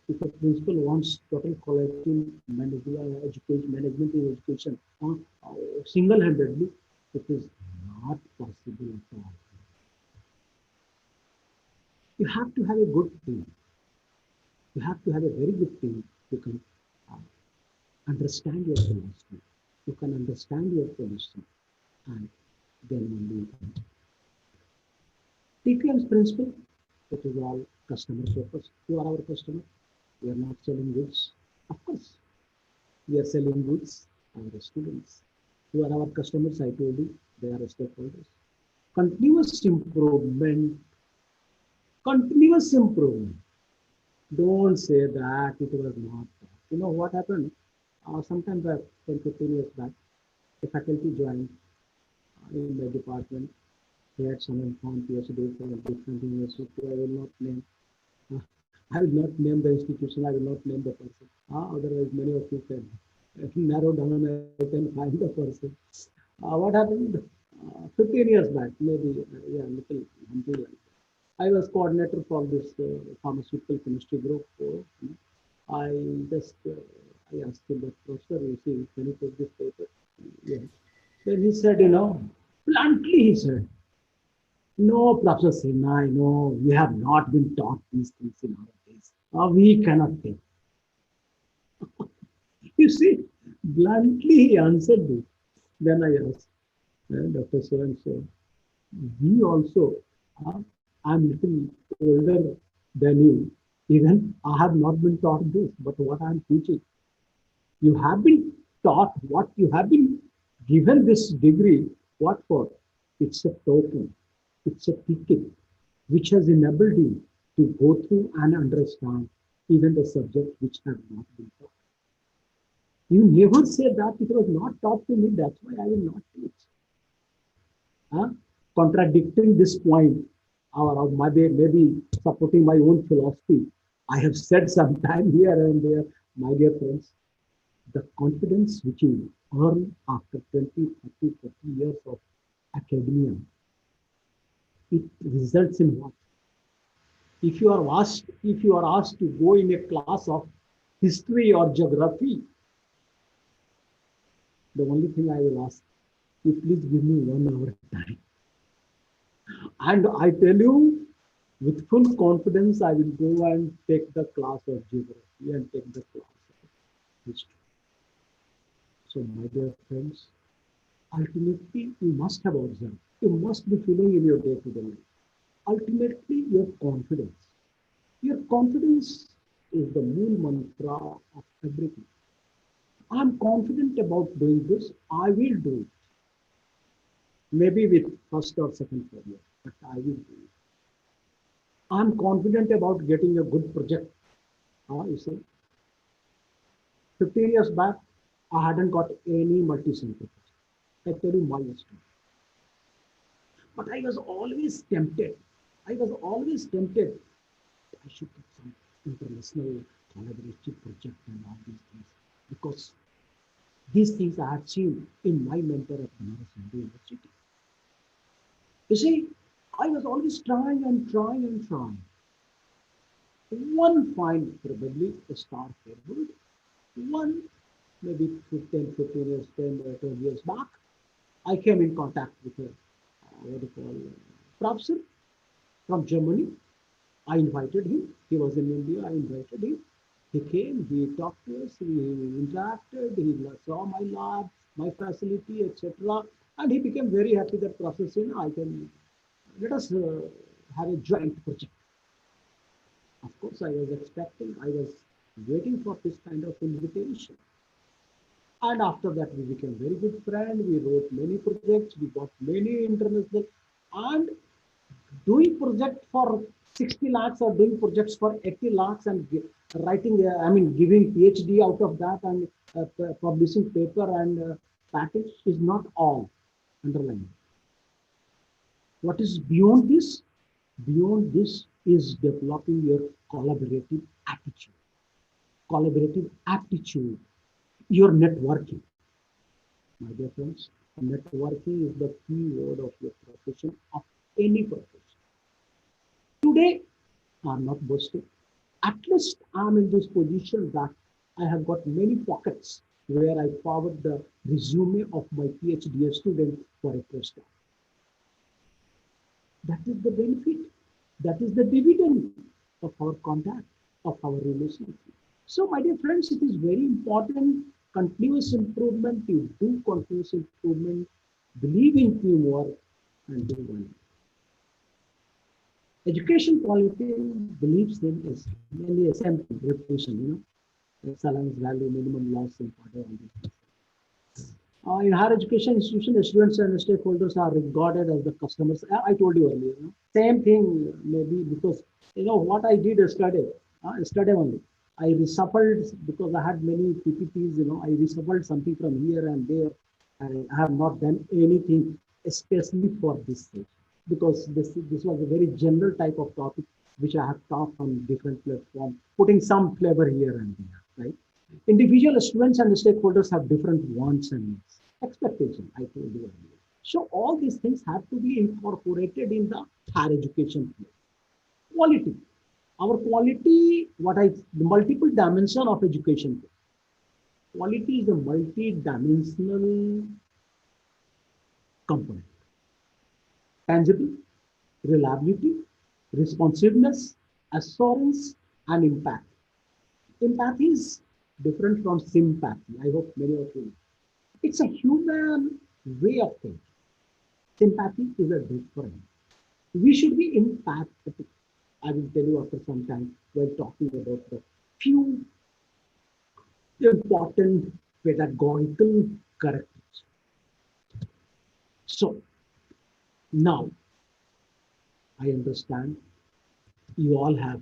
If a principal wants total quality management in education single-handedly, it is not possible at all. You have to have a good team. You have to have a very good team. You can uh, understand your philosophy. You can understand your policy, and then only you can. TQM's principle, it is all customer focused. Who are our customers? We are not selling goods. Of course, we are selling goods. Our students. Who are our customers? I told you, they are stakeholders. Continuous improvement. Continuous improvement. Don't say that it was not. You know what happened? Sometime back, 10, 15 years back, a faculty joined in the department. He had someone found PhD from a different university. I will not name. Uh, I will not name the institution. I will not name the person. Otherwise, many of you can narrow down. I can find the person. What happened? 15 years back, maybe, yeah, little until I was coordinator for this pharmaceutical chemistry group. I just I asked him that, professor, you see, can you take this paper? Yes. Then he said, bluntly he said, no, Professor Sinha, no, we have not been taught these things in our days. We cannot take. You see, bluntly he answered this. Then I asked, Dr. So and so, we also, uh, I'm little older than you. Even I have not been taught this, but what I'm teaching, you have been taught what you have been given this degree. What for? It's a token, it's a ticket which has enabled you to go through and understand even the subject which have not been taught. You never say that it was not taught to me, that's why I will not teach. Huh? Contradicting this point, or maybe supporting my own philosophy. I have said sometime here and there, my dear friends, the confidence which you earn after 20, 30, 40 years of academia, it results in what? if you are asked to go in a class of history or geography, the only thing I will ask, you please give me 1 hour time. And I tell you, with full confidence, I will go and take the class of geography and take the class of history. So, my dear friends, ultimately, you must have observed, you must be feeling in your day-to-day life. Ultimately, your confidence. Your confidence is the main mantra of everything. I'm confident about doing this. I will do it. Maybe with first or second failure, but I will do it. I'm confident about getting a good project. You see, 15 years back, I hadn't got any multi-center project. I tell you my story. But I was always tempted. I was always tempted. I should get some international collaborative project and all these things. Because these things I have seen in my mentor at Banaras Hindu University. You see, I was always trying and trying and trying. One fine, probably a star favorite. One, maybe 15 years, 10 or 12 years back, I came in contact with a, what do you call, professor from Germany. I invited him. He was in India. I invited him. He came, he talked to us, we interacted, he saw my lab, my facility, etc. And he became very happy that process, I can, let us have a joint project. Of course, I was expecting, I was waiting for this kind of invitation. And after that, we became very good friends. We wrote many projects, we got many international, and doing project for 60 lakhs or doing projects for 80 lakhs and writing, giving PhD out of that and publishing paper and patent is not all underlying. What is beyond this? Beyond this is developing your collaborative attitude, your networking. My dear friends, networking is the key word of your profession, of any profession. Today, I'm not boasting. At least I'm in this position that I have got many pockets where I forward the resume of my PhD student for a postdoc. That is the benefit. That is the dividend of our contact, of our relationship. So, my dear friends, it is very important. Continuous improvement. You do continuous improvement. Believe in teamwork and do well. Education quality believes in is mainly a same thing, repetition, excellence, value, minimum loss, important, all these things. In higher education institution, the students and the stakeholders are regarded as the customers. I told you earlier, same thing maybe because, what I did yesterday only. I reshuffled because I had many PPTs, I reshuffled something from here and there. And I have not done anything especially for this stage because this was a very general type of topic which I have talked on different platforms, putting some flavor here and there, right? Individual students and stakeholders have different wants and needs, expectation, I told you earlier. So all these things have to be incorporated in the higher education field. Quality. Our quality, the multiple dimension of education. Quality is a multi-dimensional component. Tangible, reliability, responsiveness, assurance, and impact. Empathy is different from sympathy. I hope many of you know. It's a human way of thinking. Sympathy is a different. We should be empathetic. I will tell you after some time while talking about the few important pedagogical characters. So now I understand you all have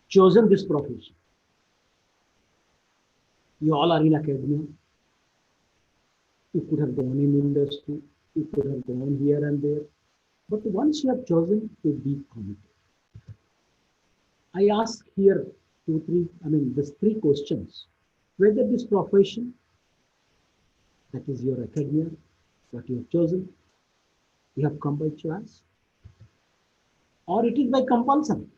chosen this profession. You all are in academia. You could have gone in industry. You could have gone here and there. But once you have chosen to be committed, I ask here these three questions. Whether this profession, that is your academia, what you have chosen, you have come by choice. or it is by compulsion?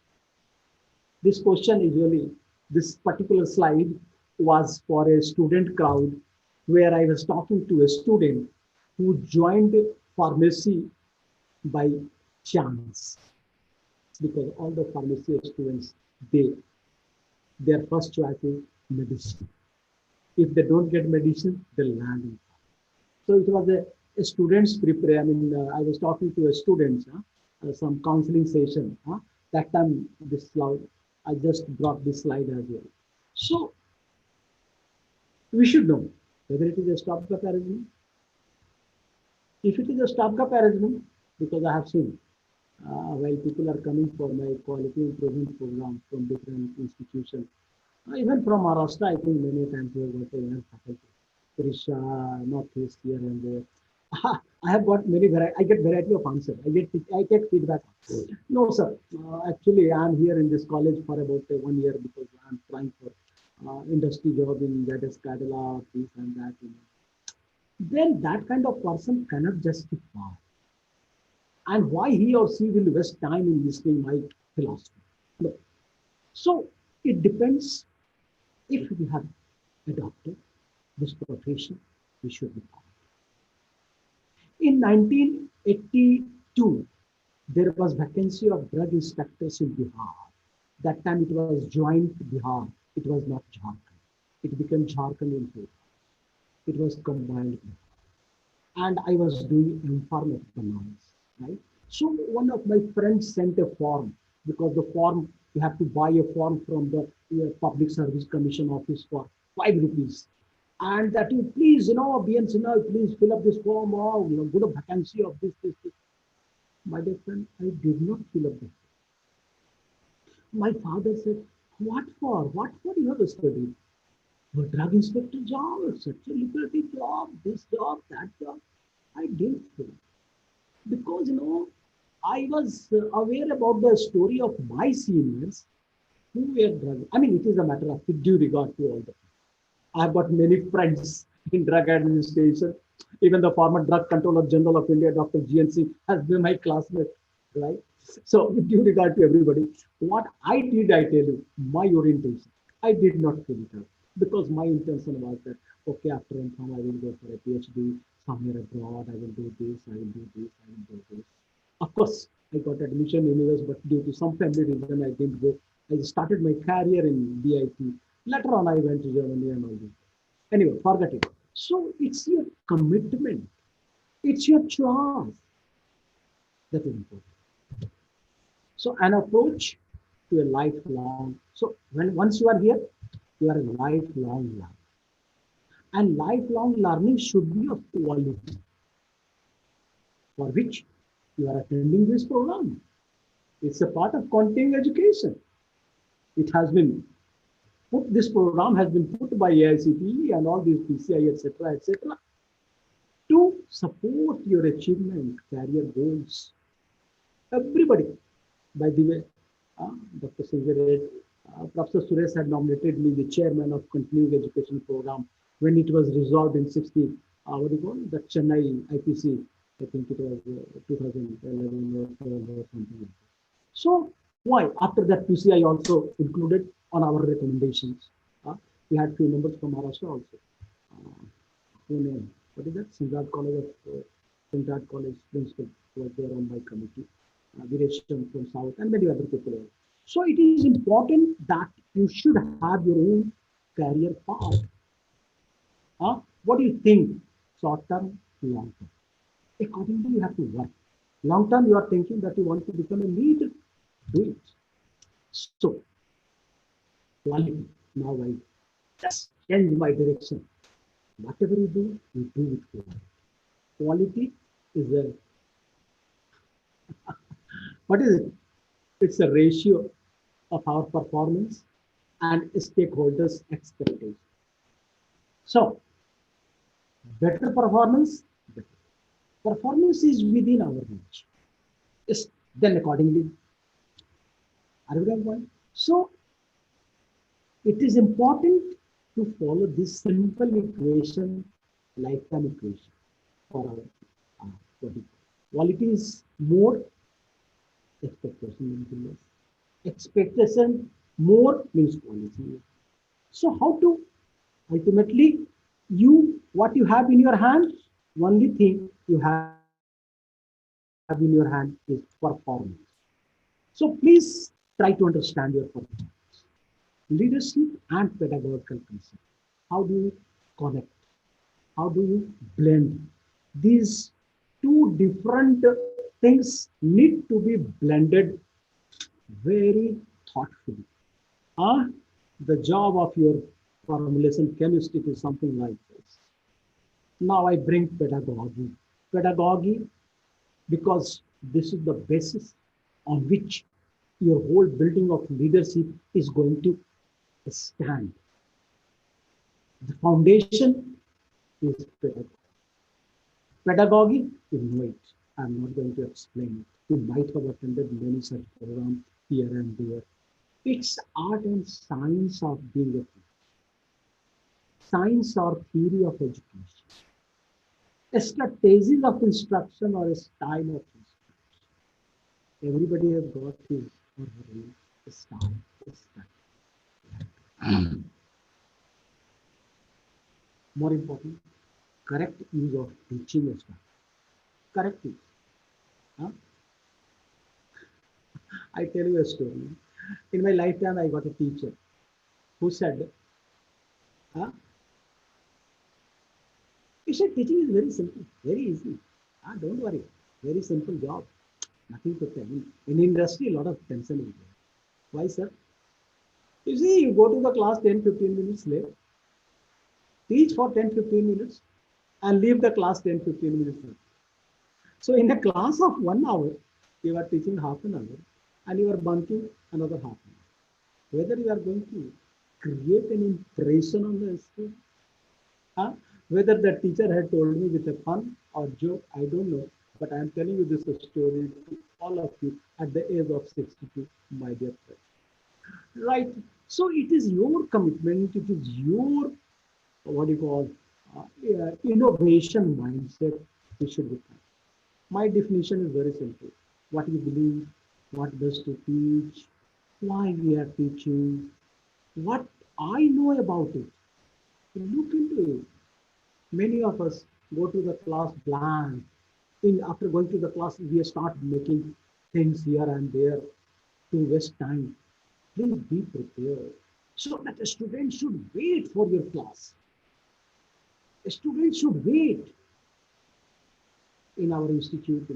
This question usually, this particular slide was for a student crowd where I was talking to a student who joined pharmacy by chance, because all the pharmacy students, their first choice is medicine. If they don't get medicine, they'll land in. So it was a student's prepare. I mean, I was talking to a student, some counseling session. That time, this slide, I just brought this slide as well. So we should know whether it is a stopgap arrangement. If it is a stopgap arrangement, because I have seen while people are coming for my quality improvement program from different institutions, even from Maharashtra, I think many times we have got a young faculty. Trisha, Northeast here and there. I have got many variety. I get variety of answers. I get feedback. No, sir. Actually, I am here in this college for about 1 year because I am trying for industry job in that is Kerala, this and that. Then that kind of person cannot justify. And why he or she will waste time in listening my philosophy? No. So it depends. If we have adopted this profession, we should be followed. In 1982, there was vacancy of drug inspectors in Bihar. That time it was joint Bihar. It was not Jharkhand. It became Jharkhand in favor. It was combined. And I was doing informal economics, right? So one of my friends sent a form, because the form, you have to buy a form from the Public Service Commission office for 5 rupees. And that you please, BN Sinha, please fill up this form, or good a vacancy of this. My dear friend, I did not fill up this. My father said, what for? What for you have studied? A drug inspector job, such a lucrative job, this job, that job. I didn't fill. Because, I was aware about the story of my seniors who were drug. I mean, it is a matter of due regard to all the. I've got many friends in drug administration. Even the former Drug Controller General of India, Dr. GNC, has been my classmate, right? So, with due regard to everybody, what I did, I tell you, my orientation, I did not fill it out because my intention was that, okay, after MPharm, I will go for a PhD somewhere abroad, I will do this, I will do this, I will do this. Of course, I got admission in US, but due to some family reason, I didn't go. I started my career in DIT. Later on, I went to Germany and all this. Anyway, forget it. So it's your commitment. It's your choice. That is important. So an approach to a lifelong. So once you are here, you are a lifelong learner. And lifelong learning should be of quality, for which you are attending this program. It's a part of continuing education. It has been put, this program has been put by AICTE and all these PCI, etc., to support your achievement, career goals. Everybody, by the way, Dr. Singared, Professor Suresh had nominated me the chairman of continuing education program when it was resolved in 60, what do you call it? The Chennai IPC, I think it was 2011 or something like that. So why? After that, PCI also included on our recommendations. We had few members from Maharashtra also. What is that? Sinjad College principal was there on my committee. Viresham from South and many other people. So it is important that you should have your own career path. What do you think? Short term, long term. Accordingly, you have to work. Long term, you are thinking that you want to become a leader. Do it. So, quality. Now I just change my direction. Whatever you do with quality. Quality is a, what is it? It's a ratio of our performance and stakeholders' expectations. So, better performance, performance is within our reach. Then accordingly, are we going? So, it is important to follow this simple equation, lifetime equation for our quality. Quality is more, expectation will be less. Expectation more means quality. So how to ultimately you what you have in your hand, only thing you have in your hand is performance. So please try to understand your performance. Leadership and pedagogical concept. How do you connect? How do you blend? These two different things need to be blended very thoughtfully. Ah, the job of your formulation chemistry is something like this. Now I bring pedagogy. Pedagogy, because this is the basis on which your whole building of leadership is going to stand. The foundation is pedagogy. Pedagogy, you know it. I'm not going to explain it. You might have attended many such programs here and there. It's art and science of being a teacher, science or theory of education, a strategy of instruction or a style of instruction. Everybody has got his or her own style. More important, correct use of teaching as well. Correct use. Huh? I tell you a story. In my lifetime, I got a teacher who said, huh? He said, teaching is very simple, very easy. Don't worry, very simple job. Nothing to tell. In industry, a lot of tension is there. Why, sir? You see, you go to the class 10-15 minutes late, teach for 10-15 minutes, and leave the class 10-15 minutes late. So in a class of 1 hour, you are teaching half an hour, and you are bunking another half an hour. Whether you are going to create an impression on the student, huh? Whether the teacher had told me with a fun or joke, I don't know. But I am telling you this story to all of you at the age of 62, my dear friend. Right. So it is your commitment, it is your, what do you call, innovation mindset we should be. My definition is very simple. What we believe, what best to teach, why we are teaching, what I know about it. Look into it. Many of us go to the class blank. After going to the class, we start making things here and there to waste time. Please be prepared. So that a student should wait for your class. A student should wait. In our institute,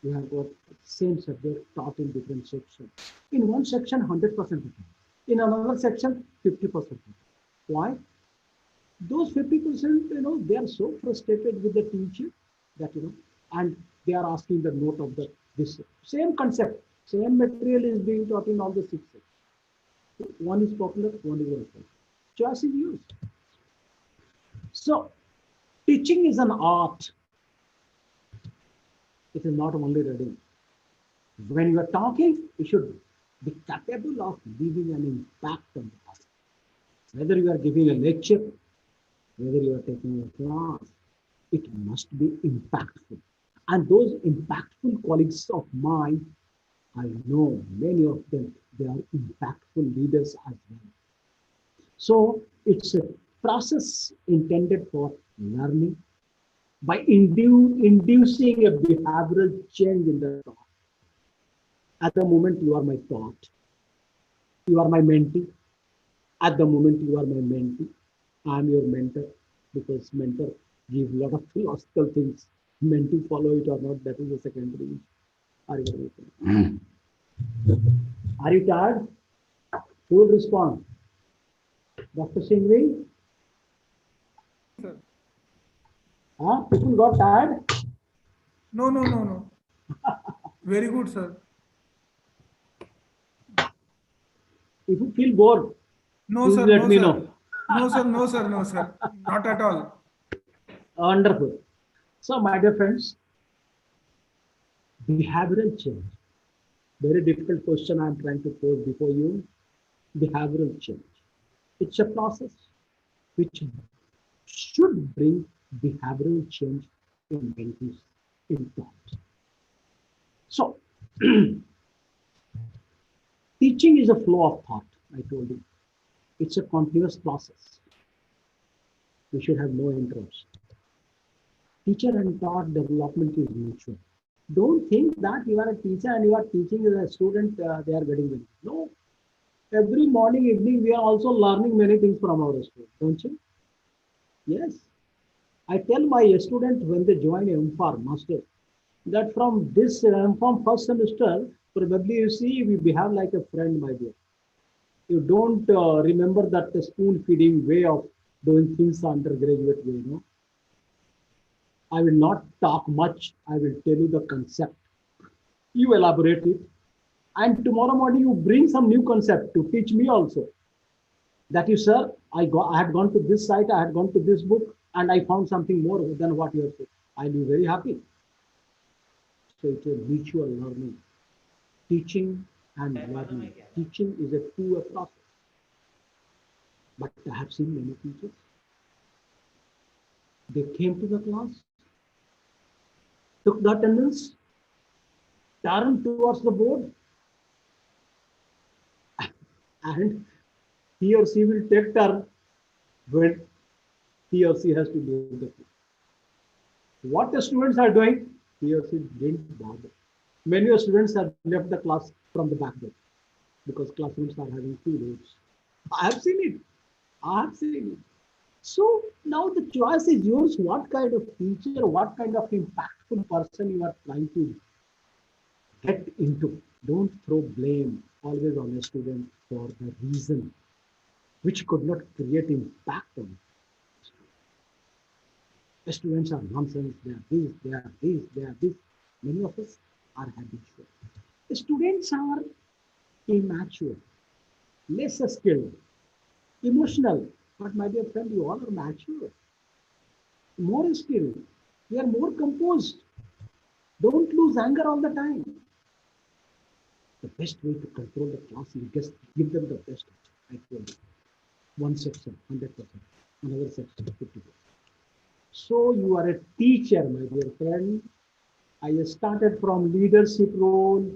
we have got same subject taught in different sections. In one section, 100%. In another section, 50%. Why? Those 50%, they are so frustrated with the teacher that, and they are asking the note of this same concept, same material is being taught in all the 6 sections. One is popular, one is unpopular. Choice is used. So, teaching is an art. It is not only reading. When you are talking, you should be capable of leaving an impact on the person. Whether you are giving a lecture, whether you are taking a class, it must be impactful. And those impactful colleagues of mine, I know many of them, they are impactful leaders as well. So it's a process intended for learning by inducing a behavioral change in the thought. At the moment you are my thought, you are my mentee. At the moment you are my mentee, I am your mentor, because mentor give a lot of philosophical things. Mentee follow it or not, that is the secondary. Are you ready? Are you tired? Who will respond? Dr. Singhvi? Sir. Huh? People got tired? No, no, no, no. Very good, sir. If you feel bored, No, please sir, let no, me sir. know. No, sir, no, sir, no, sir. Not at all. Wonderful. So, my dear friends, behavioral change. Very difficult question I'm trying to pose before you. Behavioral change. It's a process which should bring behavioral change in mentees, in thought. So, Teaching is a flow of thought, I told you. It's a continuous process. We should have no interrupts. Teacher and taught development is mutual. Don't think that you are a teacher and you are teaching a student, they are getting benefit. No. Every morning, evening, we are also learning many things from our students, don't you? Yes. I tell my students when they join M.Pharm master that from this from first semester, probably you see we behave like a friend, my dear. You don't remember that the spoon feeding way of doing things undergraduate way, no? I will not talk much. I will tell you the concept. You elaborate it. And tomorrow morning you bring some new concept to teach me also. That you, sir, I had gone to this site, I had gone to this book, and I found something more than what you have said. I'll be very happy. So it's a mutual learning. Teaching and learning. Teaching is a two-way process. But I have seen many teachers. They came to the class, took the attendance, turned towards the board, and he or she will take turn when he or she has to leave the class. What the students are doing, he or she didn't bother. Many students have left the class from the back door because classrooms are having two doors. I have seen it. I have seen it. So now the choice is yours. What kind of teacher, what kind of impactful person you are trying to get into. Don't throw blame always on a student for the reason which could not create impact on the students are nonsense, they are this, they are this, they are this. Many of us are habitual. The students are immature, less skilled, emotional. But my dear friend, you all are mature, more skilled. We are more composed. Don't lose anger all the time. The best way to control the class is just give them the best. I told you. One section, 100%. Another section, 50%. So you are a teacher, my dear friend. I started from leadership role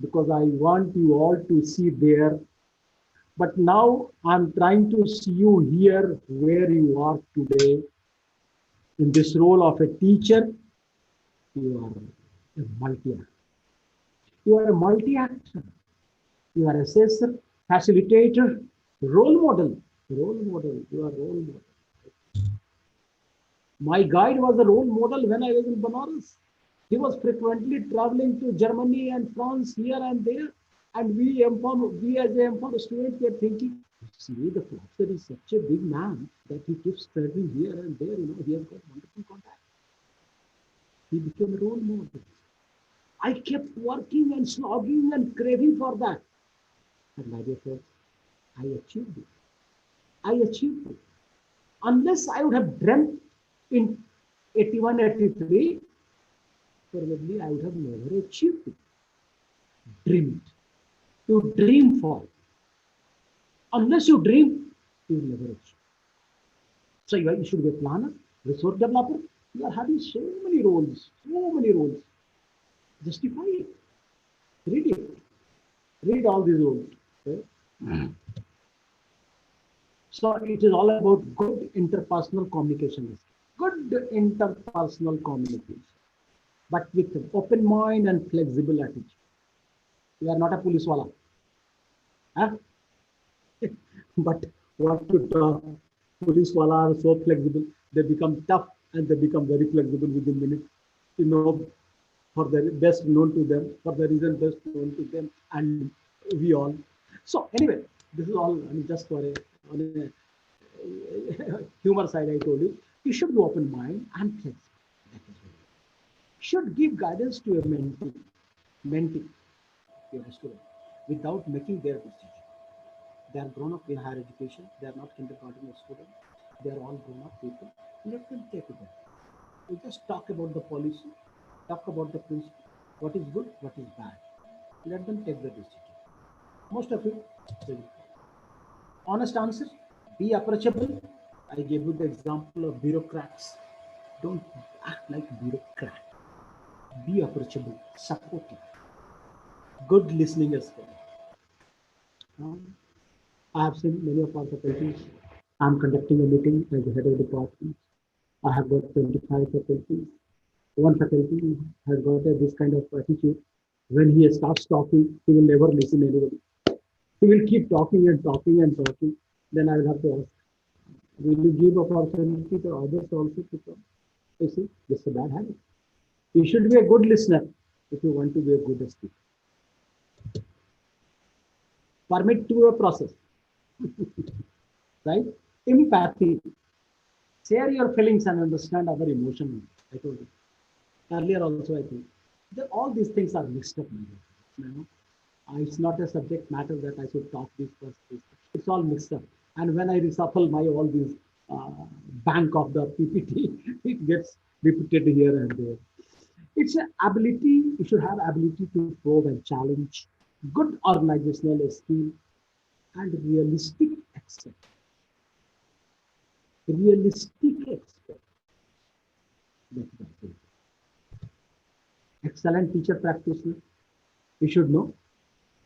because I want you all to see there. But now I'm trying to see you here where you are today. In this role of a teacher, you are a multi-actor. You are a multi-actor. You are assessor, facilitator, role model. Role model. You are role model. My guide was a role model when I was in Banaras. He was frequently traveling to Germany and France here and there. And we as a M.Pharm students were thinking, see, the professor is such a big man that he keeps traveling here and there. He has got wonderful contact. He became a role model. I kept working and slogging and craving for that. And my dear friends, I achieved it. I achieved it. Unless I would have dreamt in 81, 83, probably I would have never achieved it. Dream it. You dream for it. Unless you dream, you will never achieve. So you should be a planner, resource developer. You are having so many roles, so many roles. Justify it. Read it. Read all these roles. Okay? So it is all about good interpersonal communication. Good interpersonal communication. But with an open mind and flexible attitude. You are not a police wala. Huh? But what to talk? Police wala are so flexible. They become tough and they become very flexible within minutes. For the best known to them, for the reason best known to them, and we all. So anyway, this is all just for on a humor side. I told you, you should be open mind and flexible. That is very important. Should give guidance to a mentee, your student, without making their decision. They are grown up in higher education. They are not kindergarten students. They are all grown up people. Let them take it. We just talk about the policy, talk about the principle, what is good, what is bad. Let them take the decision. Most of it, honest answer, be approachable. I gave you the example of bureaucrats. Don't act like bureaucrat. Be approachable, supportive, good listening as well. Um, I have seen many of our faculties. I'm conducting a meeting as the head of the department. I have got 25 faculties. One faculty has got this kind of attitude. When he starts talking, he will never listen anybody. He will keep talking and talking and talking. Then I will have to ask, will you give opportunity to others also to talk? You see, this is a bad habit. You should be a good listener if you want to be a good speaker. Permit to a process, right? Empathy. Share your feelings and understand our emotion. I told you earlier also. I think that all these things are mixed up. You know, it's not a subject matter that I should talk this first. This. It's all mixed up. And when I reshuffle my all these bank of the PPT, it gets repeated here and there. It's an ability. You should have ability to probe and challenge, good organizational skill, and realistic accept. Realistic expect. Excellent teacher practitioner. You should know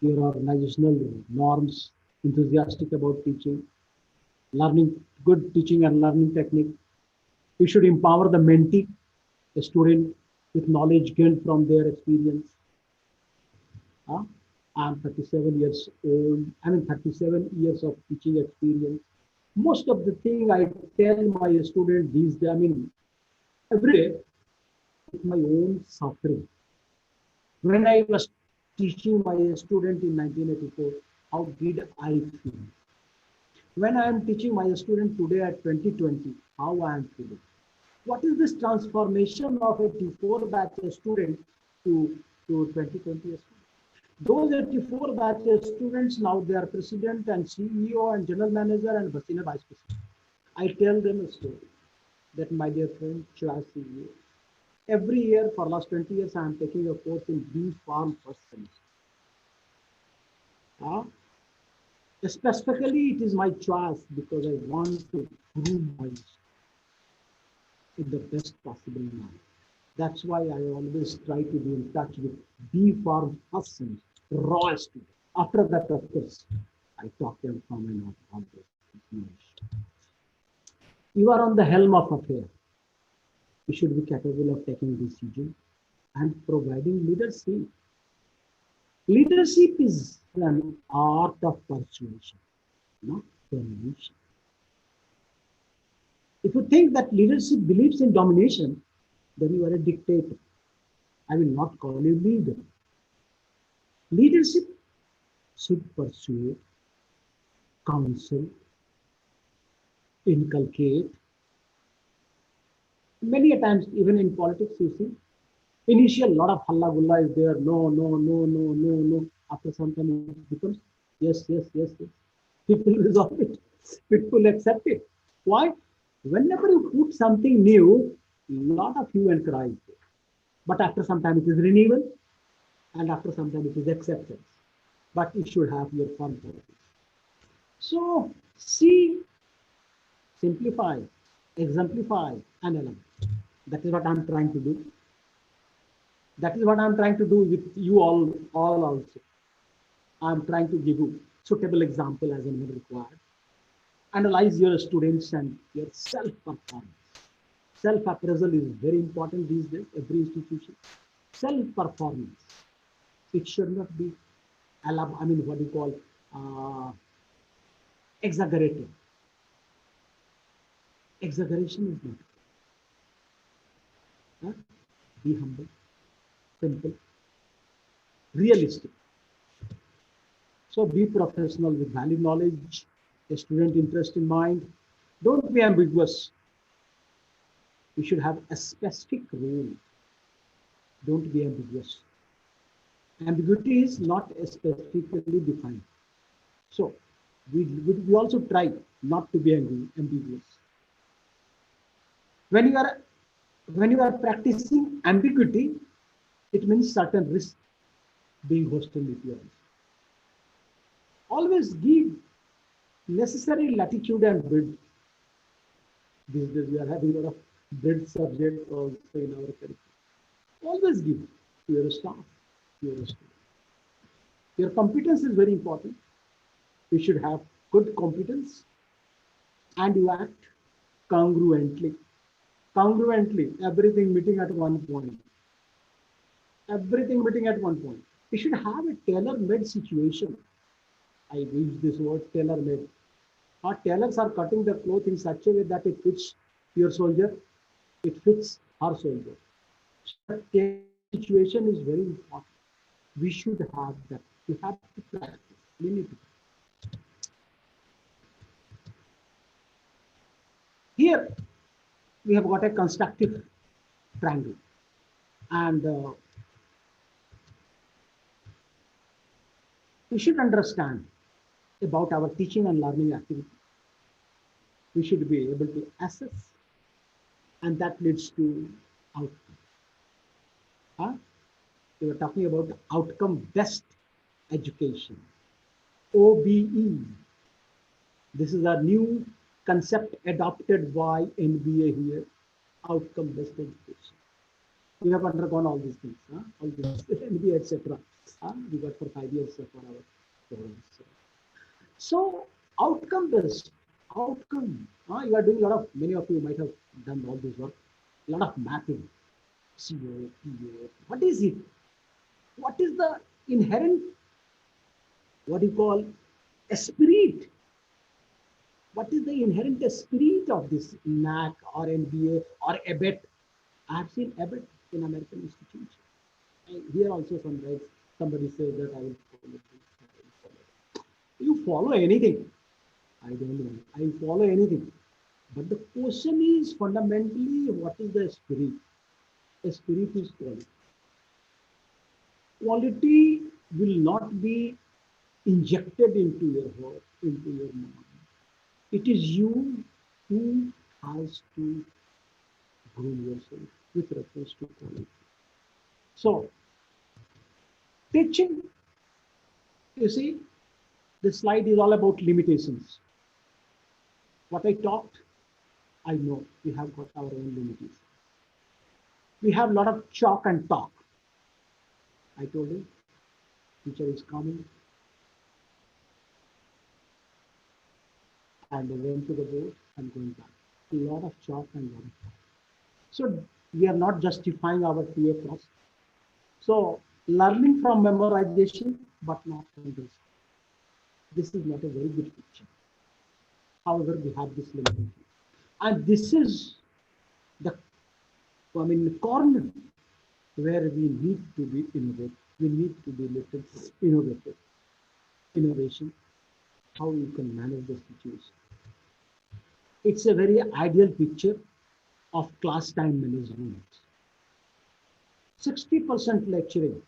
your organizational norms, enthusiastic about teaching, learning, good teaching and learning technique. You should empower the mentee, the student, with knowledge gained from their experience. Uh, I'm 37 years old. 37 years of teaching experience. Most of the thing I tell my students these days, every day, with my own suffering. When I was teaching my student in 1984, how did I feel? When I am teaching my student today at 2020, how I am feeling? What is this transformation of 84 batch student to 2020 student? Those 84 batch students, now they are president and CEO and general manager and Basina vice president. I tell them a story that, my dear friend, Chua CEO, every year for last 20 years, I am taking a course in bee farm first semester. Specifically, it is my choice because I want to groom myself in the best possible manner. That's why I always try to be in touch with bee farm first semester, raw students. After that, of course, I talk them from and on all this information. You are on the helm of affair. You should be capable of taking decisions and providing leadership. Leadership is an art of persuasion, not domination. If you think that leadership believes in domination, then you are a dictator. I will not call you leader. Leadership should persuade, counsel, inculcate. Many a times, even in politics, you see, initial lot of halla gulla is there. No, no, no, no, no, no. After some time, it becomes yes, yes, yes, yes. People resolve it. People accept it. Why? Whenever you put something new, lot of hue and cry. But after some time, it is renewal, and after some time, it is acceptance. But you should have your fun purpose. So, see, simplify, exemplify, and element. That is what I'm trying to do. That is what I'm trying to do with you all also. I'm trying to give you suitable example as and when required. Analyze your students and your self-performance. Self-appraisal is very important these days, every institution. Self-performance. It should not be, what do you call, exaggerated. Exaggeration is not. Huh? Be humble, simple, realistic. So be professional with valid knowledge, a student interest in mind. Don't be ambiguous. You should have a specific rule. Don't be ambiguous. Ambiguity is not specifically defined. So we also try not to be ambiguous. When you are practicing ambiguity, it means certain risk being hosted with you. Always give necessary latitude and width. These days we are having a lot of breadth subject also in our curriculum. Always give to your staff, to your students. Your competence is very important. You should have good competence and you act congruently. Congruently, everything meeting at one point. Everything meeting at one point. You should have a tailor-made situation. I use this word tailor-made. Our tailors are cutting the cloth in such a way that it fits your soldier, it fits our soldier. So that tailor-made situation is very important. We should have that. We have to practice. We need to. Here, we have got a constructive triangle. And we should understand about our teaching and learning activity. We should be able to assess, and that leads to outcome. Huh? We were talking about outcome-based education, OBE. This is a new concept adopted by NBA here, outcome-based education. We have undergone all these things, huh? All this NBA, etc. We got for 5 years for our programs. So outcome-based, outcome. You are doing a lot of, many of you might have done all this work, a lot of mapping, CO, PO. What is it? What is the inherent, what do you call, spirit? What is the inherent spirit of this NAC or NBA or ABET? I have seen ABET in American institutions. Here also somebody says that I will follow this. You follow anything. I don't know. I follow anything. But the question is fundamentally, what is the spirit? The spirit is quality. Quality will not be injected into your heart, into your mind. It is you who has to groom yourself with reference to quality. So, teaching, you see, this slide is all about limitations. What I talked, I know we have got our own limitations. We have a lot of chalk and talk. I told you, teacher is coming. And I went to the board and going back. A lot of chalk and lot of talk. So we are not justifying our PA process. So learning from memorization, but not understanding. This is not a very good picture. However, we have this limitation. And this is the corner where we need to be innovative. We need to be little innovative. Innovation, how you can manage the situation. It's a very ideal picture of class time management. 60% lecturing,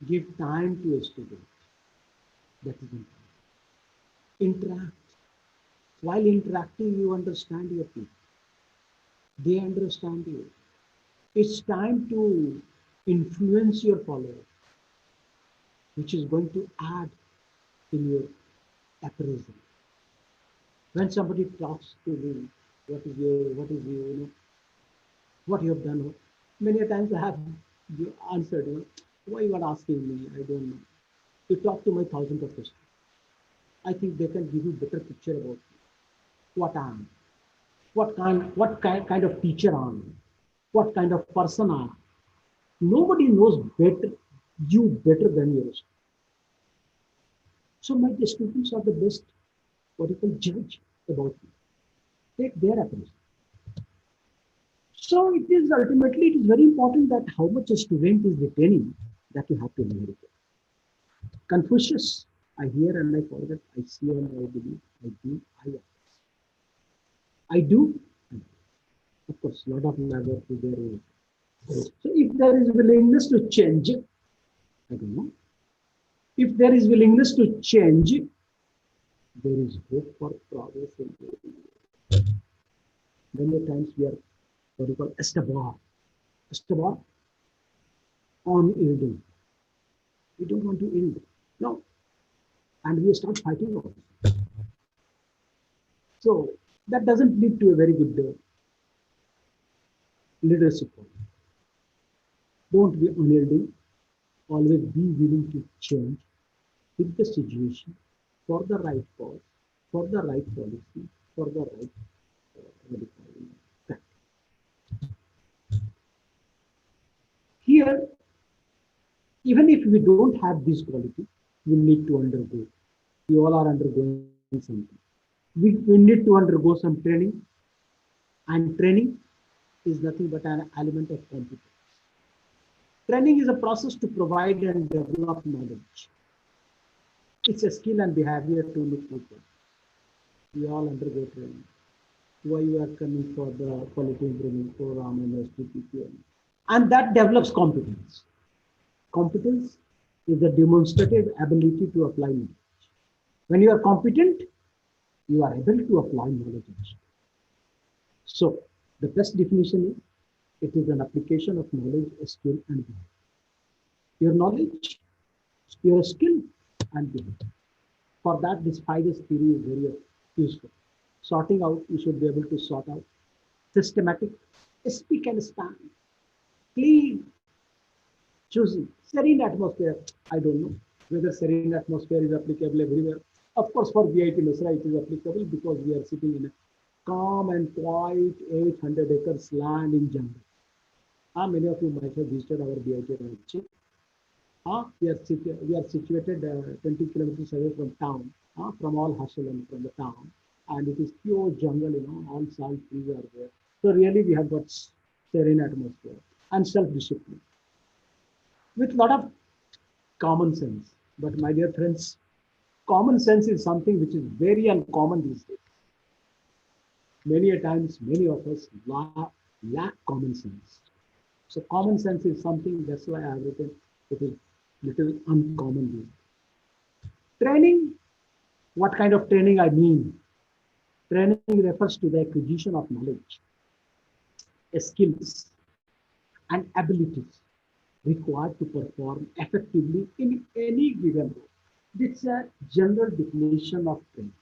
give time to a student. That is important. Interact. While interacting, you understand your people. They understand you. It's time to influence your follower, which is going to add in your appraisal. When somebody talks to me, what you have done? Many times I have answered, why you are asking me? I don't know. You talk to my thousands of questions. I think they can give you better picture about what I am, what kind of teacher I am, what kind of person I am. Nobody knows you better than yours. So my students are the best, what you call, judge about you. Take their approach. So it is ultimately, it is very important that how much a student is retaining, that you have to inherit. Confucius, I hear and I forget, I see and I believe, I do, I am. I do. Of course, a lot of labor to their own. So if there is willingness to change, I don't know. If there is willingness to change, there is hope for progress in the many times we are what we call estabar on yielding. We don't want to yield. No. And we start fighting over it. So that doesn't lead to a very good leadership. Don't be unyielding. Always be willing to change with the situation. for the right cause, for the right policy, for the right what do you call it? Here, even if we don't have this quality, we need to undergo. We all are undergoing something. We need to undergo some training, and training is nothing but an element of competence. Training is a process to provide and develop knowledge. It's a skill and behavior to look people. We all undergo training. Why you are coming for the quality improvement program and STTP. And that develops competence. Competence is the demonstrative ability to apply knowledge. When you are competent, you are able to apply knowledge. So the best definition is it is an application of knowledge, skill, and behavior. Your knowledge, your skill, and behavior. For that, this 5S theory is very useful. Sorting out, you should be able to sort out. Systematic, speak and span. Clean, choosing. Serene atmosphere, I don't know whether serene atmosphere is applicable everywhere. Of course, for BIT Mesra, it is applicable because we are sitting in a calm and quiet 800 acres land in jungle. Many of you might have visited our BIT ranch. We are situated 20 kilometers away from town, from all hustle and from the town. And it is pure jungle, all salt trees are there. So really we have got serene atmosphere and self-discipline with a lot of common sense. But my dear friends, common sense is something which is very uncommon these days. Many a times, many of us lack common sense. So common sense is something, that's why I have written it is little uncommon. Training, what kind of training I mean? Training refers to the acquisition of knowledge, skills, and abilities required to perform effectively in any given role. This is a general definition of training.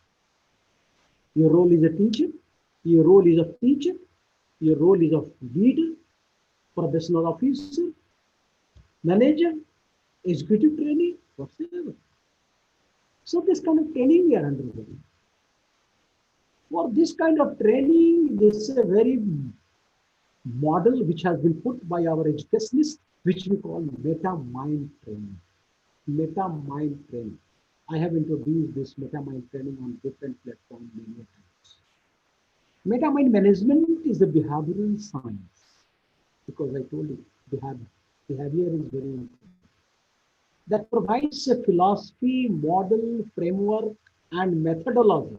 Your role is a teacher, your role is of teacher, your role is of leader, professional officer, manager, executive training, whatsoever. So this kind of training we are undergoing. For this kind of training, this is a very model which has been put by our educationists, which we call meta-mind training. Meta-mind training. I have introduced this meta-mind training on different platforms many times. Meta-mind management is the behavioral science, because I told you, behavior is very important. That provides a philosophy, model, framework, and methodology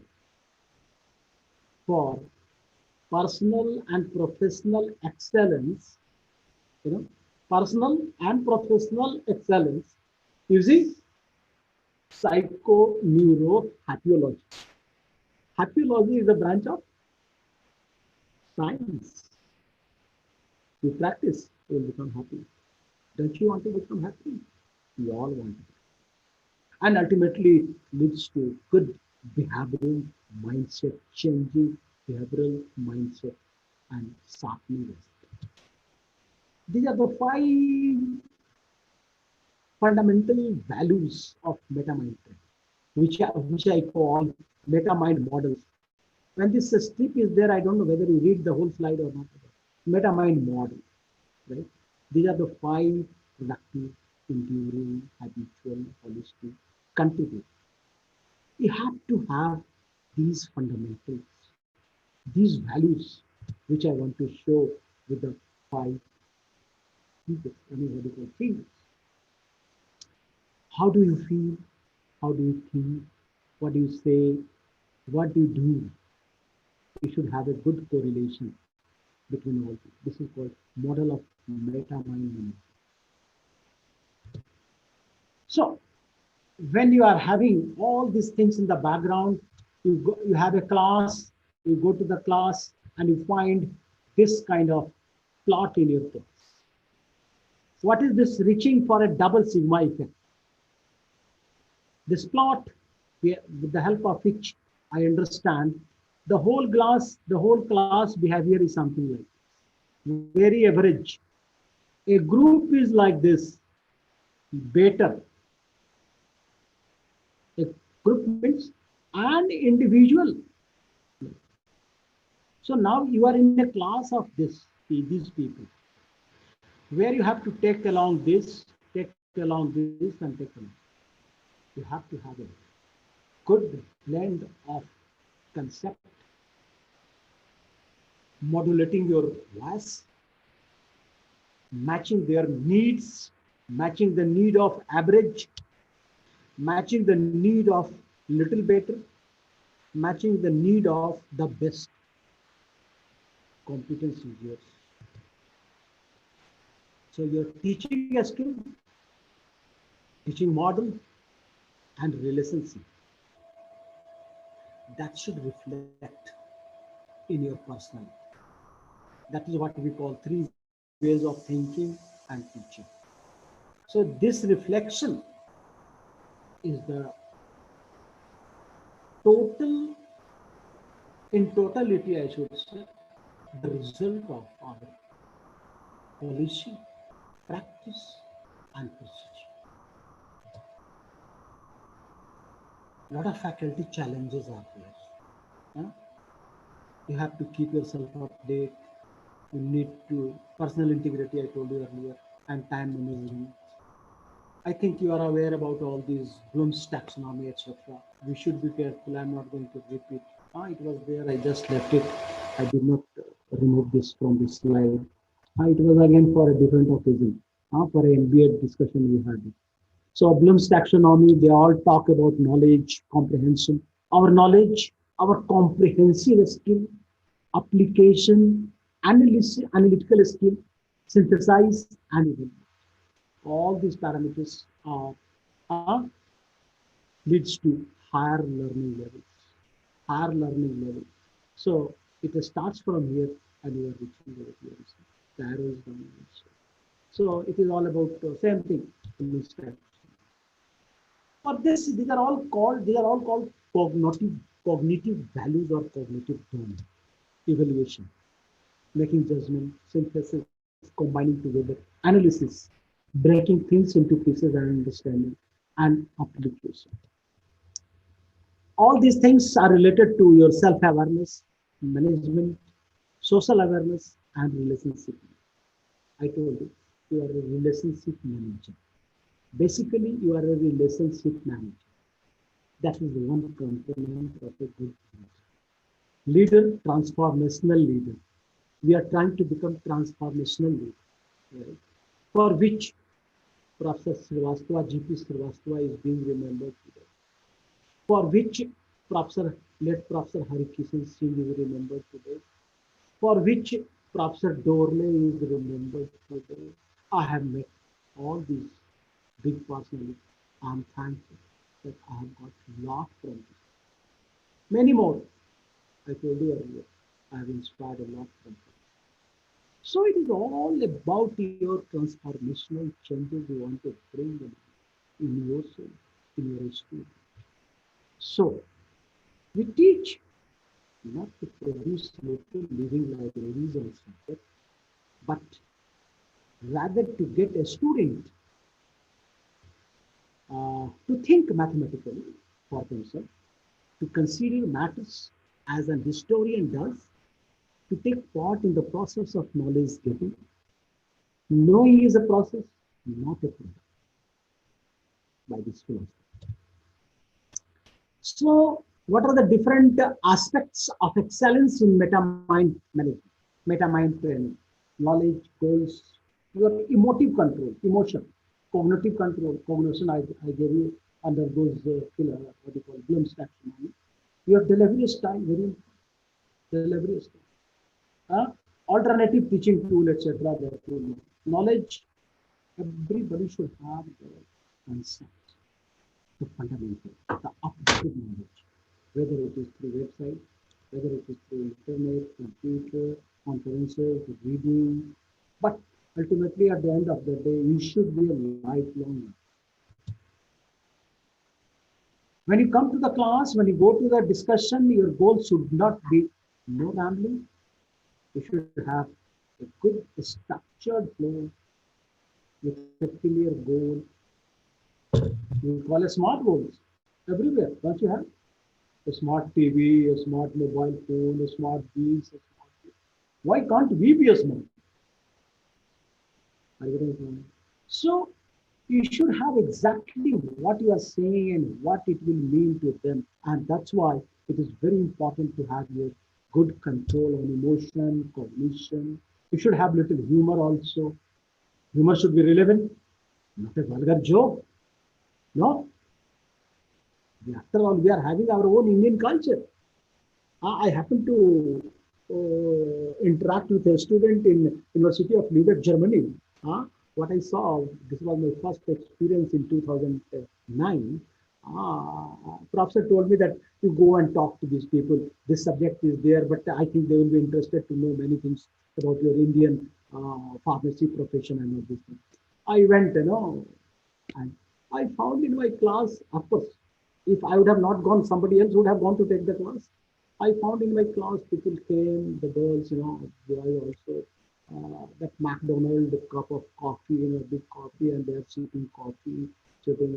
for personal and professional excellence, personal and professional excellence using psychoneurohapiology. Hapiology is a branch of science. You practice, you will become happy. Don't you want to become happy? We all want to. And ultimately leads to good behavioral mindset, changing behavioral mindset and sharpening. These are the 5 fundamental values of meta-mind training, which I call meta-mind models. When this strip is there, I don't know whether you read the whole slide or not. Meta-mind model, right? These are the 5 productive, enduring, habitual, holistic, continuous. We have to have these fundamentals, these values, which I want to show with the 5 feelings. How do you feel? How do you think? What do you say? What do you do? You should have a good correlation between all these. This is called model of meta-mind. So when you are having all these things in the background, you have a class, you go to the class and you find this kind of plot in your class. What is this reaching for a double sigma effect? This plot, with the help of which I understand the whole class behavior is something like this. Very average. A group is like this, better. group means, and individual. So now you are in a class of these people, where you have to take along this, take along this, and take along. You have to have a good blend of concept, modulating your voice, matching their needs, matching the need of average, matching the need of little better, matching the need of the best. Competence is yours. So you're teaching a skill, teaching model, and relationship. That should reflect in your personality. That is what we call 3 ways of thinking and teaching. So this reflection is the total, in totality, I should say, the result of our policy, practice, and procedure. A lot of faculty challenges are there. Huh? You have to keep yourself updated. You need to personal integrity, I told you earlier, and time management. I think you are aware about all these Bloom's taxonomy, etc. We should be careful. I'm not going to repeat. It was there. I just left it. I did not remove this from this slide. It was again for a different occasion. For an MBA discussion we had. So Bloom's taxonomy, they all talk about knowledge, comprehension. Our knowledge, our comprehensive skill, application, analytical skill, synthesize, and evaluate. All these parameters leads to higher learning levels. Higher learning level. So it starts from here and you are reaching over here. The arrow is down. So it is all about the same thing. For this, these are all called cognitive values or cognitive domain. Evaluation, making judgment, synthesis, combining together, analysis, breaking things into pieces and understanding, and application. All these things are related to your self-awareness, management, social awareness, and relationship. I told you, you are a relationship manager. Basically, you are a relationship manager. That is one component of a good leader. Leader, transformational leader. We are trying to become transformational leader, right? For which Professor Srivastava, GP Srivastava is being remembered today. For which late Professor Harikishan Singh is remembered today. For which Professor Dorle is remembered today. I have met all these big personalities. I am thankful that I have got a lot from this. Many more. I told you earlier, I have inspired a lot from them. So it is all about your transformational changes you want to bring in yourself, in your student. So we teach not to produce local living libraries and subjects, but rather to get a student to think mathematically for themselves, to consider matters as an historian does, to take part in the process of knowledge getting. Knowing is a process, not a product, by this philosophy. So, what are the different aspects of excellence in meta-mind management, meta-mind training? Knowledge, goals, your emotive control, emotion, cognitive control, cognition I gave you under those what you call Bloom's taxonomy. Your delivery style, very important. Delivery style. Alternative teaching tool, etc. Knowledge, everybody should have the concept, the fundamental, the updated knowledge, whether it is through website, whether it is through internet, computer, conferences, reading. But ultimately, at the end of the day, you should be a lifelong learner. When you come to the class, when you go to the discussion, your goal should not be no rambling. You should have a good structured flow with a clear goal. We call it smart goals. everywhere. Don't you have a smart TV, a smart mobile phone, a smart this, a smart this? Why can't we be a smart? Are you getting it? So you should have exactly what you are saying and what it will mean to them. And that's why it is very important to have your good control on emotion, cognition. You should have little humor also. Humor should be relevant, not a vulgar joke. No, after all, we are having our own Indian culture. I happened to interact with a student in University of Lübeck, Germany. What I saw, this was my first experience in 2009. Professor told me that you go and talk to these people. This subject is there, but I think they will be interested to know many things about your Indian pharmacy profession and all these things. I went, and I found in my class, of course, if I would have not gone, somebody else would have gone to take the class. I found in my class people came, the girls, boy also, that McDonald cup of coffee, big coffee, and they're sipping coffee, sipping,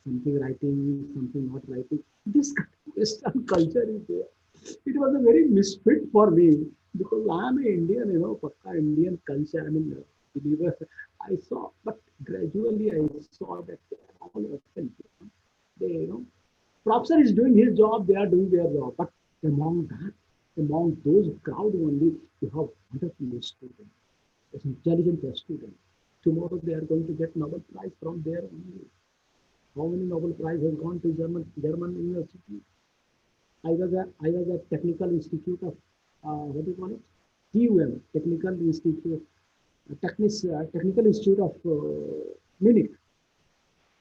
something writing, something not writing. This kind of Western culture is there. It was a very misfit for me because I'm an Indian, Pakka Indian culture. I mean, believer. I saw, but gradually I saw that they are all open. They, professor is doing his job, they are doing their job. But among that, among those crowd only, you have wonderful students, intelligent students. Tomorrow they are going to get Nobel Prize from there only. How many Nobel Prize has gone to German university? I was at Technical Institute of what do you call it? TUM, Technical Institute, Technical Institute of Munich,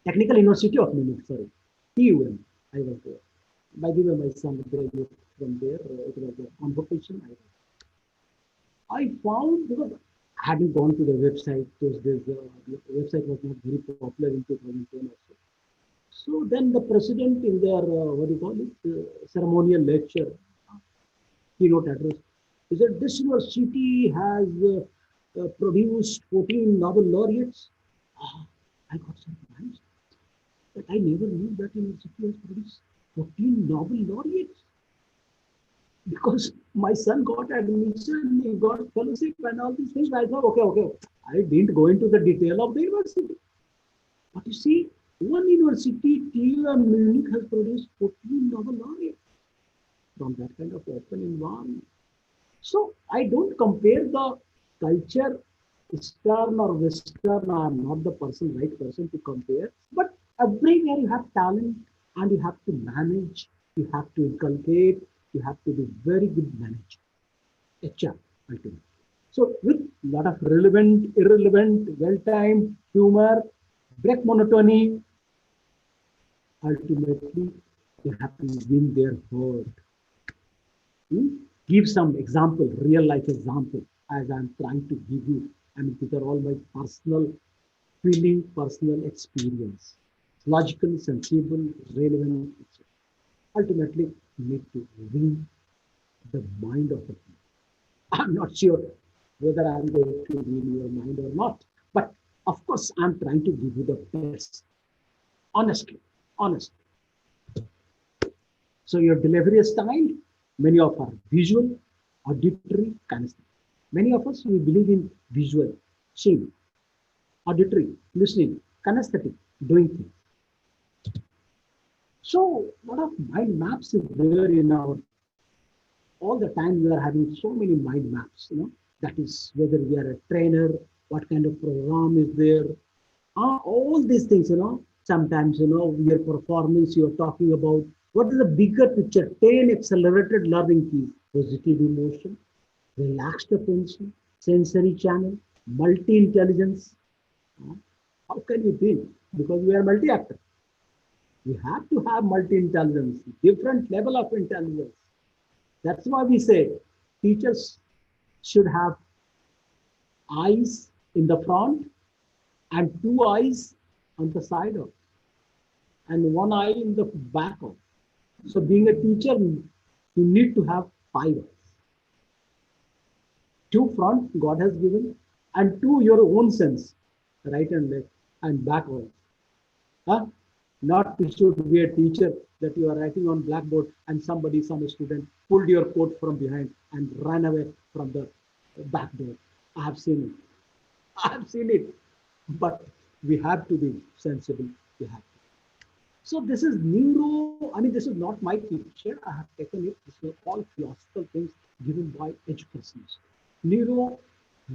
Technical University of Munich. Sorry, TUM. I was there. By the way, my son graduated from there. It was a convocation. I found because I hadn't gone to the website because the website was not very popular in 2010 or so. So then the president in their what do you call it ceremonial lecture, keynote address, he said this university has produced 14 Nobel laureates. Ah, I got surprised, but I never knew that university has produced 14 Nobel laureates because my son got admission, he got fellowship and all these things. I thought, okay. I didn't go into the detail of the university. But you see, one university, TUM Munich, has produced 14 Nobel laureates from that kind of open environment. So I don't compare the culture, Eastern or Western. I am not the right person to compare. But everywhere you have talent and you have to manage, you have to inculcate, you have to be very good manager, HR ultimately. So with a lot of relevant, irrelevant, well-timed humor, break monotony, ultimately you have to win their heart. Give some example, real life example, as I'm trying to give you. I mean, these are all my personal feeling, personal experience. Logical, sensible, relevant. Ultimately, you need to win the mind of the people. I'm not sure whether I'm going to win your mind or not. But of course, I'm trying to give you the best. Honestly, honestly. So your delivery style, many of are visual, auditory, kinesthetic. Many of us, we believe in visual, seeing, auditory, listening, kinesthetic, doing things. So a lot of mind maps is there in our, all the time we are having so many mind maps, that is whether we are a trainer, what kind of program is there, all these things, sometimes, your performance, you're talking about what is the bigger picture, 10 accelerated learning keys, positive emotion, relaxed attention, sensory channel, multi-intelligence. How can we be? Because we are multi-actor. We have to have multi-intelligence, different level of intelligence. That's why we say teachers should have eyes in the front and two eyes on the side of, and one eye in the back of. So being a teacher, you need to have five eyes. Two front God has given, and two your own sense, right and left, and back also. Huh? Not you should be a teacher that you are writing on blackboard and some student pulled your coat from behind and ran away from the back door. I have seen it. I have seen it. But we have to be sensible. We have to. So this is neuro, I mean, this is not my picture. I have taken it. This is all philosophical things given by educationists. Neuro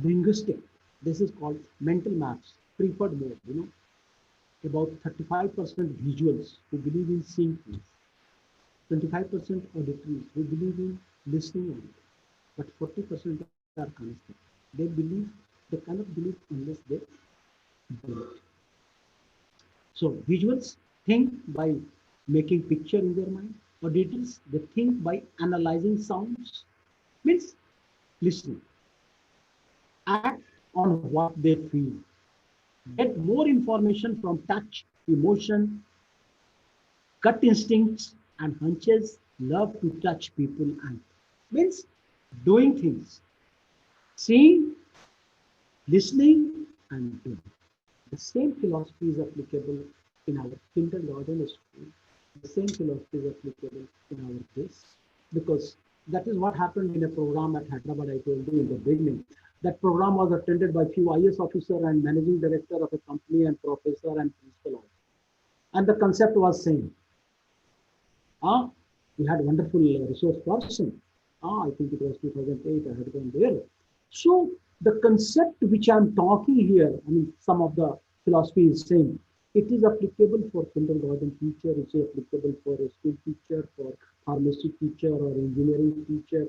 linguistic. This is called mental maps, preferred mode, about 35% visuals who believe in seeing things, 25% auditory who believe in listening only, but 40% are kinesthetic. They believe, they cannot believe unless they do it. So visuals think by making picture in their mind. Auditors, they think by analyzing sounds, means listening. Act on what they feel. Get more information from touch, emotion, gut instincts and hunches, love to touch people and means doing things, seeing, listening and doing. The same philosophy is applicable in our kindergarten school. The same philosophy is applicable in our case because that is what happened in a program at Hyderabad I told you in the beginning. That program was attended by few IS officer and managing director of a company and professor and principal. And the concept was same. We had a wonderful resource person. I think it was 2008, I had gone there. So the concept which I'm talking here, I mean, some of the philosophy is same. It is applicable for kindergarten teacher, it's applicable for a school teacher, for pharmacy teacher or engineering teacher.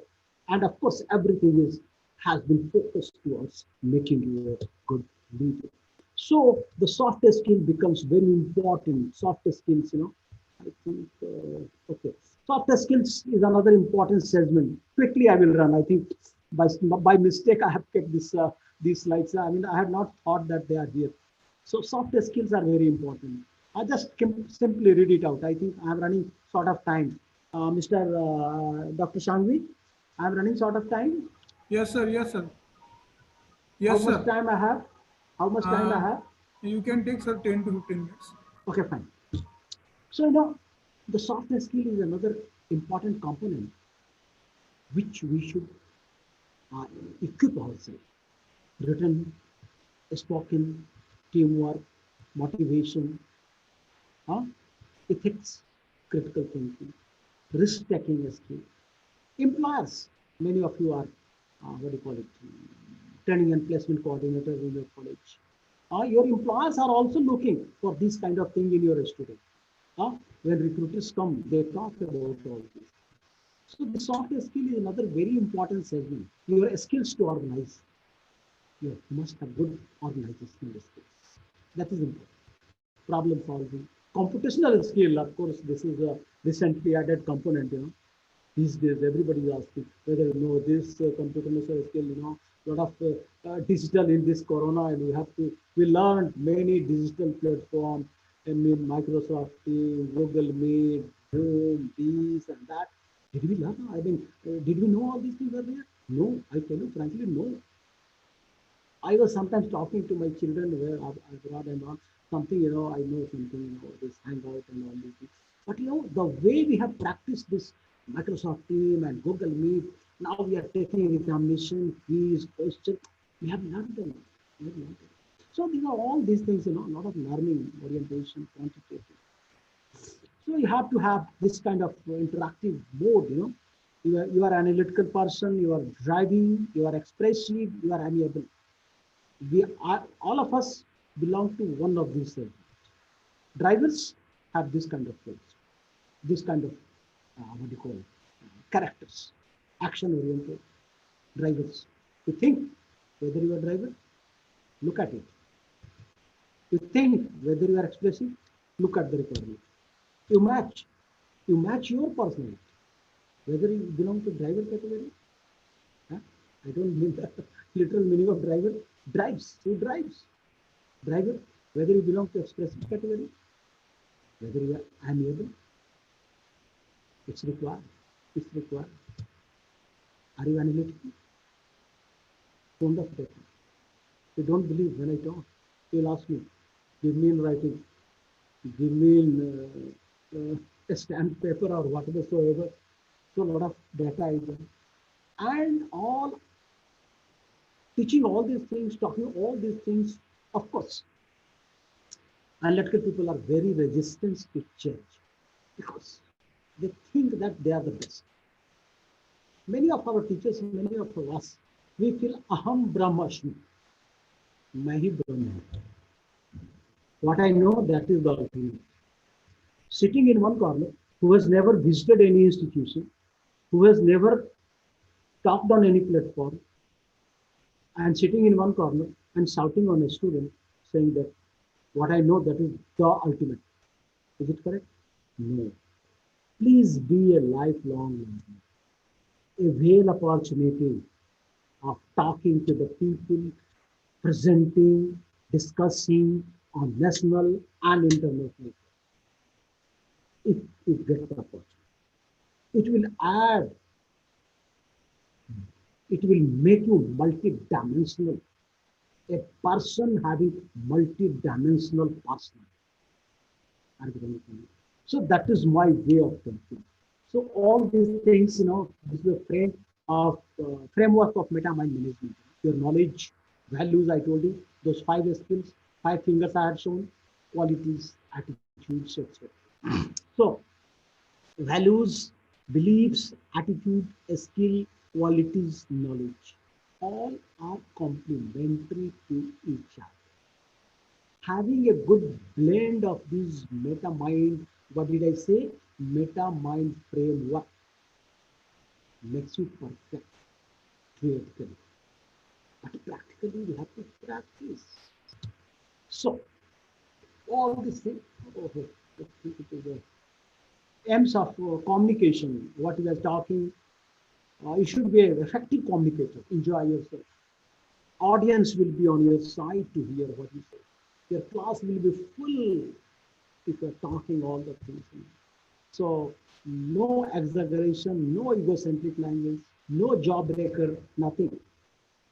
And of course, everything has been focused towards making you a good leader. So the soft skill becomes very important. Soft skills, I think, okay. Soft skills is another important segment. Quickly, I will run. I think by mistake, I have kept these slides. I mean, I had not thought that they are here. So soft skills are very important. I just can simply read it out. I think I am running short of time. Mr. Dr. Shangvi, I am running short of time. Yes, sir. Yes, sir. How Yes, much sir. time I have? How much time I Uh, have? you can take, sir, 10 to 15 minutes. Okay, fine. So, the soft skill is another important component which we should uh, equip ourselves. Written, spoken, teamwork, motivation, uh, ethics, critical thinking, risk-taking skill. Employers, many of you are, what do you call it, training and placement coordinator in your college. Your employers are also looking for this kind of thing in your student. When recruiters come, they talk about all this. So the soft skill is another very important segment. Your skills to organize. You must have good organizational skills. That is important. Problem solving. Computational skill, of course, this is a recently added component, These days, everybody is asking whether this computational skill, lot of digital in this corona, and we learned many digital platforms, I mean, Microsoft Teams, Google Meet, Zoom, this and that. Did we learn? I mean, did we know all these things earlier? No, I tell you frankly, no. I was sometimes talking to my children where abroad and all something, I know something, this hangout and all these things. But the way we have practiced this Microsoft Team and Google Meet, now we are taking examination, quiz, question. We have learned them. We have learned them. So these are all these things, a lot of learning, orientation, quantitative. So you have to have this kind of interactive mode, You are an analytical person, you are driving, you are expressive, you are amiable. We are, all of us belong to one of these things. Drivers have this kind of traits, this kind of, what do you call it, characters, action-oriented drivers. You think whether you are a driver, look at it. You think whether you are expressive, look at the requirement. You match your personality. Whether you belong to driver category, I don't mean the literal meaning of driver, drives, who drives. Driver, whether you belong to expressive category, whether you are amiable, it's required. It's required. Are you analytical? Fond of data. You don't believe when I talk. You'll ask me, give me in writing. give me a stamp paper or whatever soever. So a lot of data is there. And all teaching all these things, talking all these things, of course, analytical people are very resistant to change because they think that they are the best. Many of our teachers, many of us, we feel aham brahmasmi, mahi brahma. What I know, that is the ultimate. Sitting in one corner, who has never visited any institution, who has never talked on any platform, and sitting in one corner and shouting on a student, saying that what I know, that is the ultimate. Is it correct? No. Please be a lifelong learner. Avail opportunity of talking to the people, presenting, discussing on national and international. If you get the opportunity, it will add, it will make you multi-dimensional. A person having multi-dimensional personality. So that is my way of thinking. So all these things, this is a framework of meta mind management. Your knowledge, values, I told you, those 5 skills, 5 fingers I had shown, qualities, attitudes, etc. So values, beliefs, attitude, skill, qualities, knowledge, all are complementary to each other. Having a good blend of these meta mind, what did I say? Meta mind framework makes you perfect theoretically. But practically, we have to practice. So, all these things, M's of communication, what we are talking, you should be an effective communicator. Enjoy yourself. Audience will be on your side to hear what you say. Your class will be full if you're talking all the things. So no exaggeration, no egocentric language, no jawbreaker, nothing.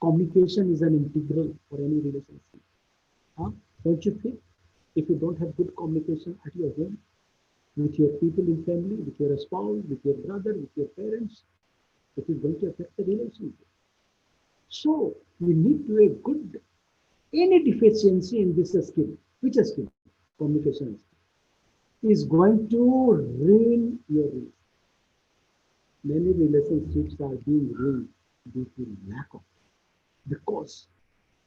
Communication is an integral for any relationship. Huh? Don't you feel? If you don't have good communication at your home, with your people in family, with your spouse, with your brother, with your parents, it is going to affect the relationship. So we need to have good, any deficiency in this skill, which is skill, communication skill, is going to ruin your relationship. Many relationships are being ruined due to lack of, because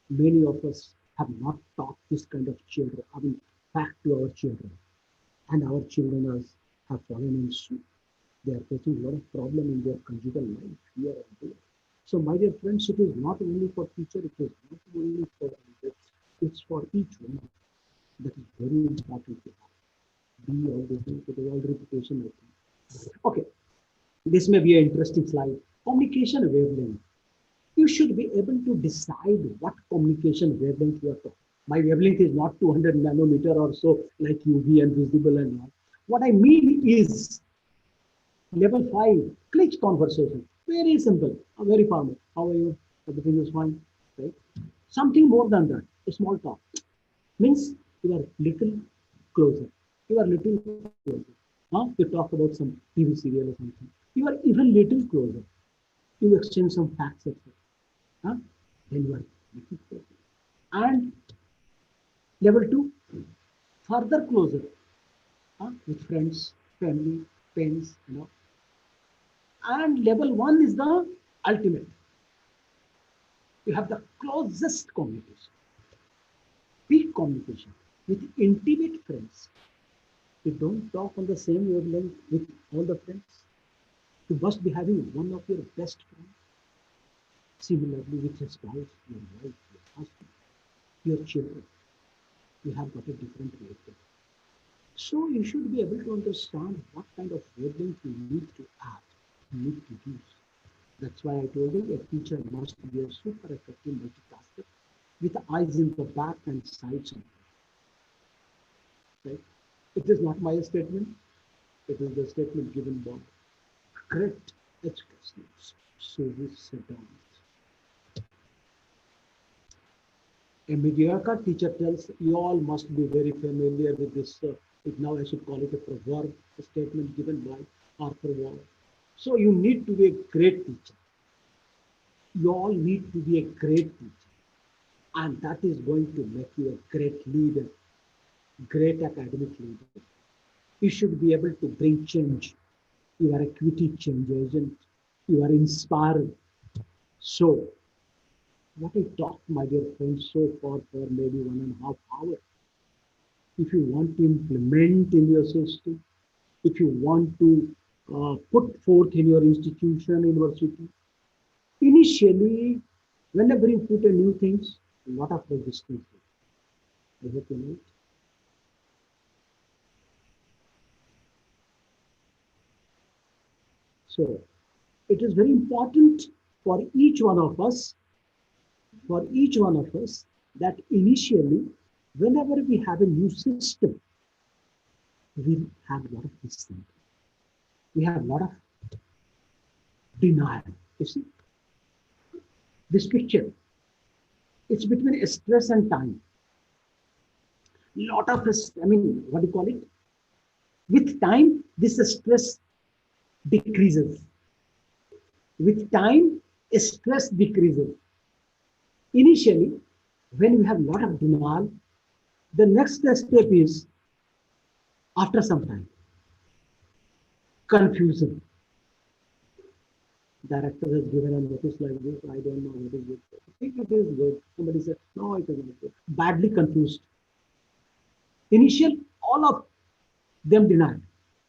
many of us have not taught this kind of children, I mean, back to our children, and our children have fallen in suit. They are facing a lot of problem in their conjugal life here and there. So, my dear friends, it is not only for teacher, it is not only for others, it's for each one. That is very important to have. Be all the things, it is all reputation, I think. Okay, this may be an interesting slide. Communication wavelength. You should be able to decide what communication wavelength you are talking. My wavelength is not 200 nanometer or so like UV and visible and all. What I mean is level 5, click conversation. Very simple, very formal. How are you? Everything is fine, right? Something more than that, a small talk. Means you are little closer. You are little closer. Huh? You talk about some TV serial or something. You are even little closer. You exchange some facts, etc. Huh? Then you are little closer. And level 2, further closer, with friends, family, parents, And level 1 is the ultimate. You have the closest communication, peak communication with intimate friends. You don't talk on the same wavelength with all the friends. You must be having one of your best friends. Similarly, with your spouse, your wife, your husband, your children, you have got a different wavelength. So you should be able to understand what kind of wavelength you need to add, you need to use. That's why I told you a teacher must be a super effective multitasker with eyes in the back and sides on. Right? It is not my statement. It is the statement given by great educationists. So we sit down. A mediocre teacher tells you all must be very familiar with this Now I should call it a proverb, a statement given by our proverb. So you need to be a great teacher. You all need to be a great teacher. And that is going to make you a great leader, great academic leader. You should be able to bring change. You are a equity change agent. You are inspired. So, what I talked, my dear friends, so far for maybe 1.5 hours, if you want to implement in your system, if you want to put forth in your institution, university, initially, whenever you put a new things, a lot of resistance. I hope you know it. So it is very important for each one of us, for each one of us, that initially, whenever we have a new system, we have a lot of resistance. We have a lot of denial. You see, this picture, it's between stress and time. Lot of, I mean, what do you call it? With time, this stress decreases. With time, stress decreases. Initially, when we have a lot of denial, the next step is, after some time, confusion. Director has given a notice like this, I don't know what is it. I think it is good. Somebody said, no, it is not good. Badly confused. Initial, all of them deny.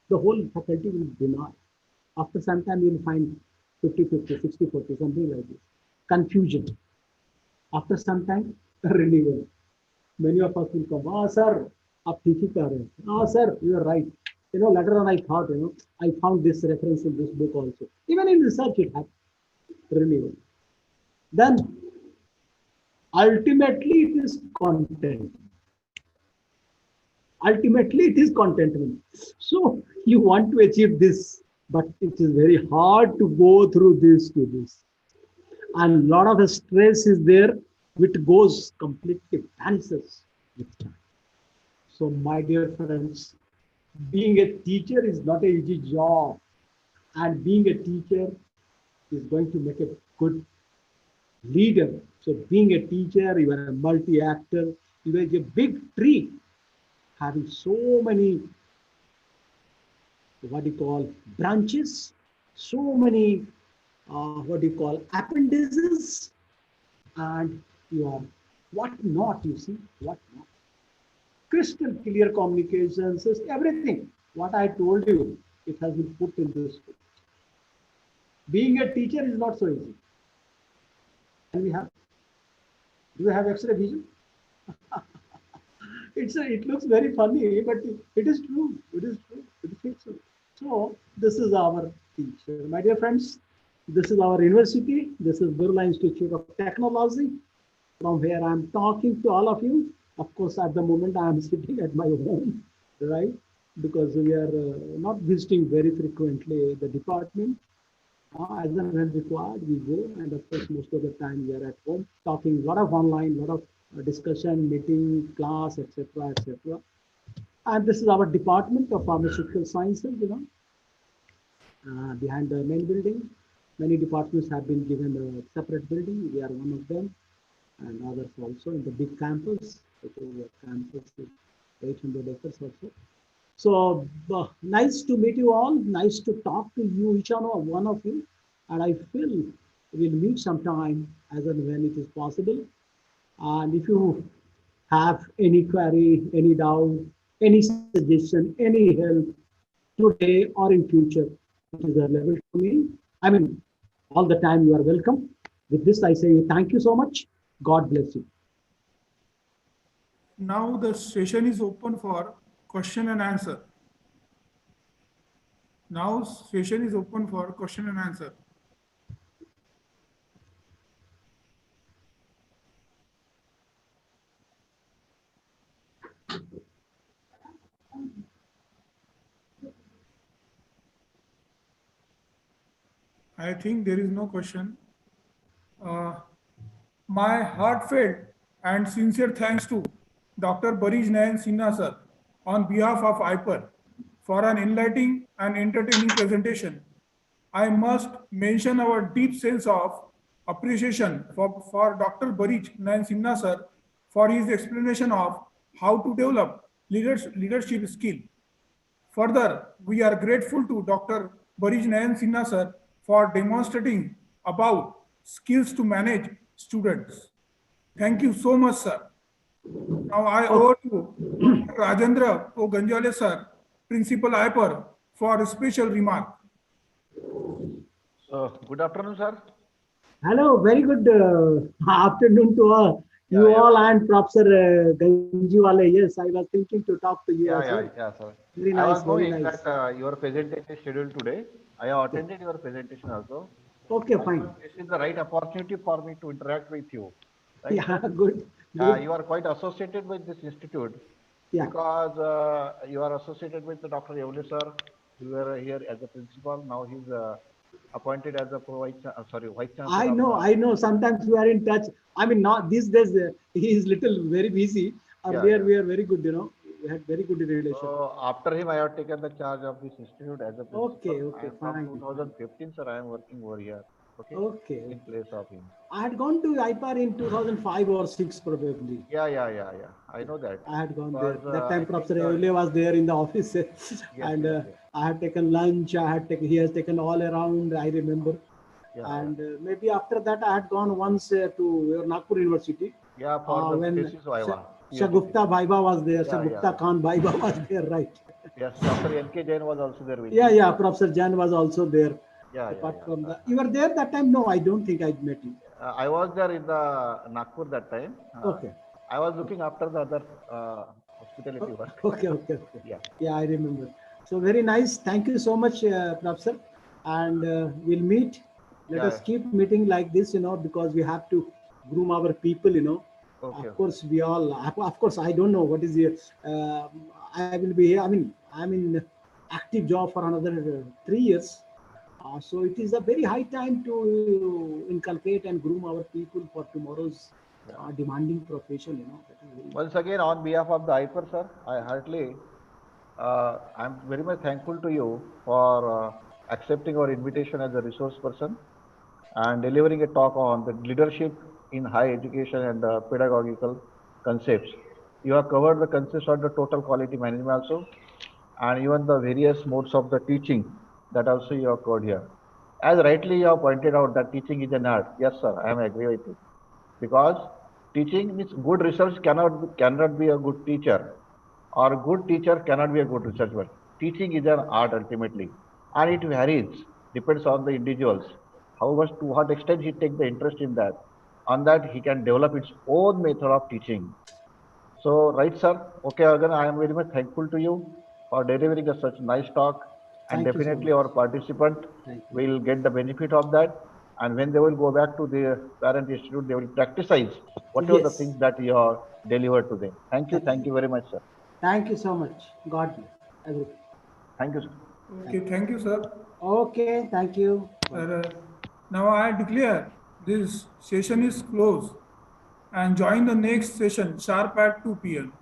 The whole faculty will deny. After some time, you will find 50-50, 60-40, something like this. Confusion. After some time, renewal. Many of us will come, sir, आप ठीक ही कह रहे हैं. Sir, you are right. Later on I thought, I found this reference in this book also. Even in research it happened. Renewal. Then, ultimately it is content. Ultimately it is contentment. So, you want to achieve this, but it is very hard to go through this to this. And a lot of stress is there, which goes completely vanishes with time. So, my dear friends, being a teacher is not an easy job. And being a teacher is going to make a good leader. So, being a teacher, you are a multi-actor, you are a big tree, having so many, what do you call, branches, so many, what do you call, appendices, and you are what not, you see, what not. Crystal clear communications, everything. What I told you, it has been put in this book. Being a teacher is not so easy. And do we have X-ray vision? It looks very funny, but it is true. It is true. It is true. So this is our teacher. My dear friends, this is our university. This is Birla Institute of Technology. From where I'm talking to all of you. Of course, at the moment, I am sitting at my home, right? Because we are not visiting very frequently the department. As and when required, we go. And of course, most of the time we are at home, talking a lot of online, a lot of discussion, meeting, class, etc., etc. And this is our department of pharmaceutical sciences, behind the main building. Many departments have been given a separate building. We are one of them, and others also in the big campus. The campus is 800 acres or so. So nice to meet you all. Nice to talk to you, each one of you. And I feel we'll meet sometime as and when it is possible. And if you have any query, any doubt, any suggestion, any help today or in future, it is available to me. I mean, all the time you are welcome. With this, I say thank you so much. God bless you. Now the session is open for question and answer. Now session is open for question and answer. I think there is no question. My heartfelt and sincere thanks to Dr. Barish Nayan Sinha sir on behalf of IPER for an enlightening and entertaining presentation. I must mention our deep sense of appreciation for Dr. Barij Nayan Sinha sir for his explanation of how to develop leadership skill. Further, we are grateful to Dr. Barij Nayan Sinha sir for demonstrating about skills to manage students. Thank you so much, sir. Now I over to Dr. Rajendra O. Ganjale sir, Principal IPER, for a special remark. Good afternoon, sir. Hello, very good afternoon to you all and Professor Ganjiwale. Yes, I was thinking to talk to you as well. Sir. Very I nice, was very knowing nice. that your presentation is scheduled today. I have attended your presentation also. Okay, fine. This is the right opportunity for me to interact with you. Right, Yeah, sir? good. Good. You are quite associated with this institute Yeah. because you are associated with Dr. Yevle sir. You were here as a principal. Now he's appointed as a vice chancellor of the. I know. Sometimes we are in touch. I mean, not these days. He is little very busy. Earlier, we are very good. We had very good relation. So after him, I have taken the charge of this institute as a principal. Okay, From fine. 2015, sir, I am working over here. Okay. In place of him. I had gone to IPAR in 2005 or 6 probably. Yeah. I know that. I had gone Because, there. That time Professor think, Evle was there in the office. And I had taken lunch. He has taken all around, I remember. And maybe after that, I had gone once to Nagpur University. Yeah, for the when thesis Viva. Shagufta Bhaiba was there. Shagufta Khan Bhaiba was there, right? Yes, Dr. N.K. Jain was also there with Yeah, Professor Jain was also there. Apart from that, you were there that time? No, I don't think I met you. I was there in the Nagpur that time. Okay. I was looking after the other hospitality work. Okay. Yeah, I remember. So very nice. Thank you so much, Professor. And we'll meet. Let us keep meeting like this, because we have to groom our people, Of course, we all. Of course, I don't know what is the. I will be here. I mean, I'm in active job for another 3 years. So it is a very high time to inculcate and groom our people for tomorrow's demanding profession. Once again, on behalf of the IPER, sir, I heartily, I'm very much thankful to you for accepting our invitation as a resource person and delivering a talk on the leadership in higher education and pedagogical concepts. You have covered the concepts of the total quality management also, and even the various modes of the teaching that also you have covered here. As rightly you have pointed out that teaching is an art. Yes, sir, I am agree with you. Because teaching means good research cannot be a good teacher, or good teacher cannot be a good researcher. Teaching is an art ultimately, and it varies, depends on the individuals. How much, to what extent he take the interest in that. On that, he can develop its own method of teaching. So, right, sir. Okay, again, I am very much thankful to you for delivering such nice talk, and definitely our participant will get the benefit of that. And when they will go back to their parent institute, they will practicize whatever the things that you have delivered to them. Thank you very much, sir. Thank you so much. God bless everything. Thank you, sir. Okay, thank you, sir. Okay, thank you. Now I declare this session is closed and join the next session sharp at 2 p.m.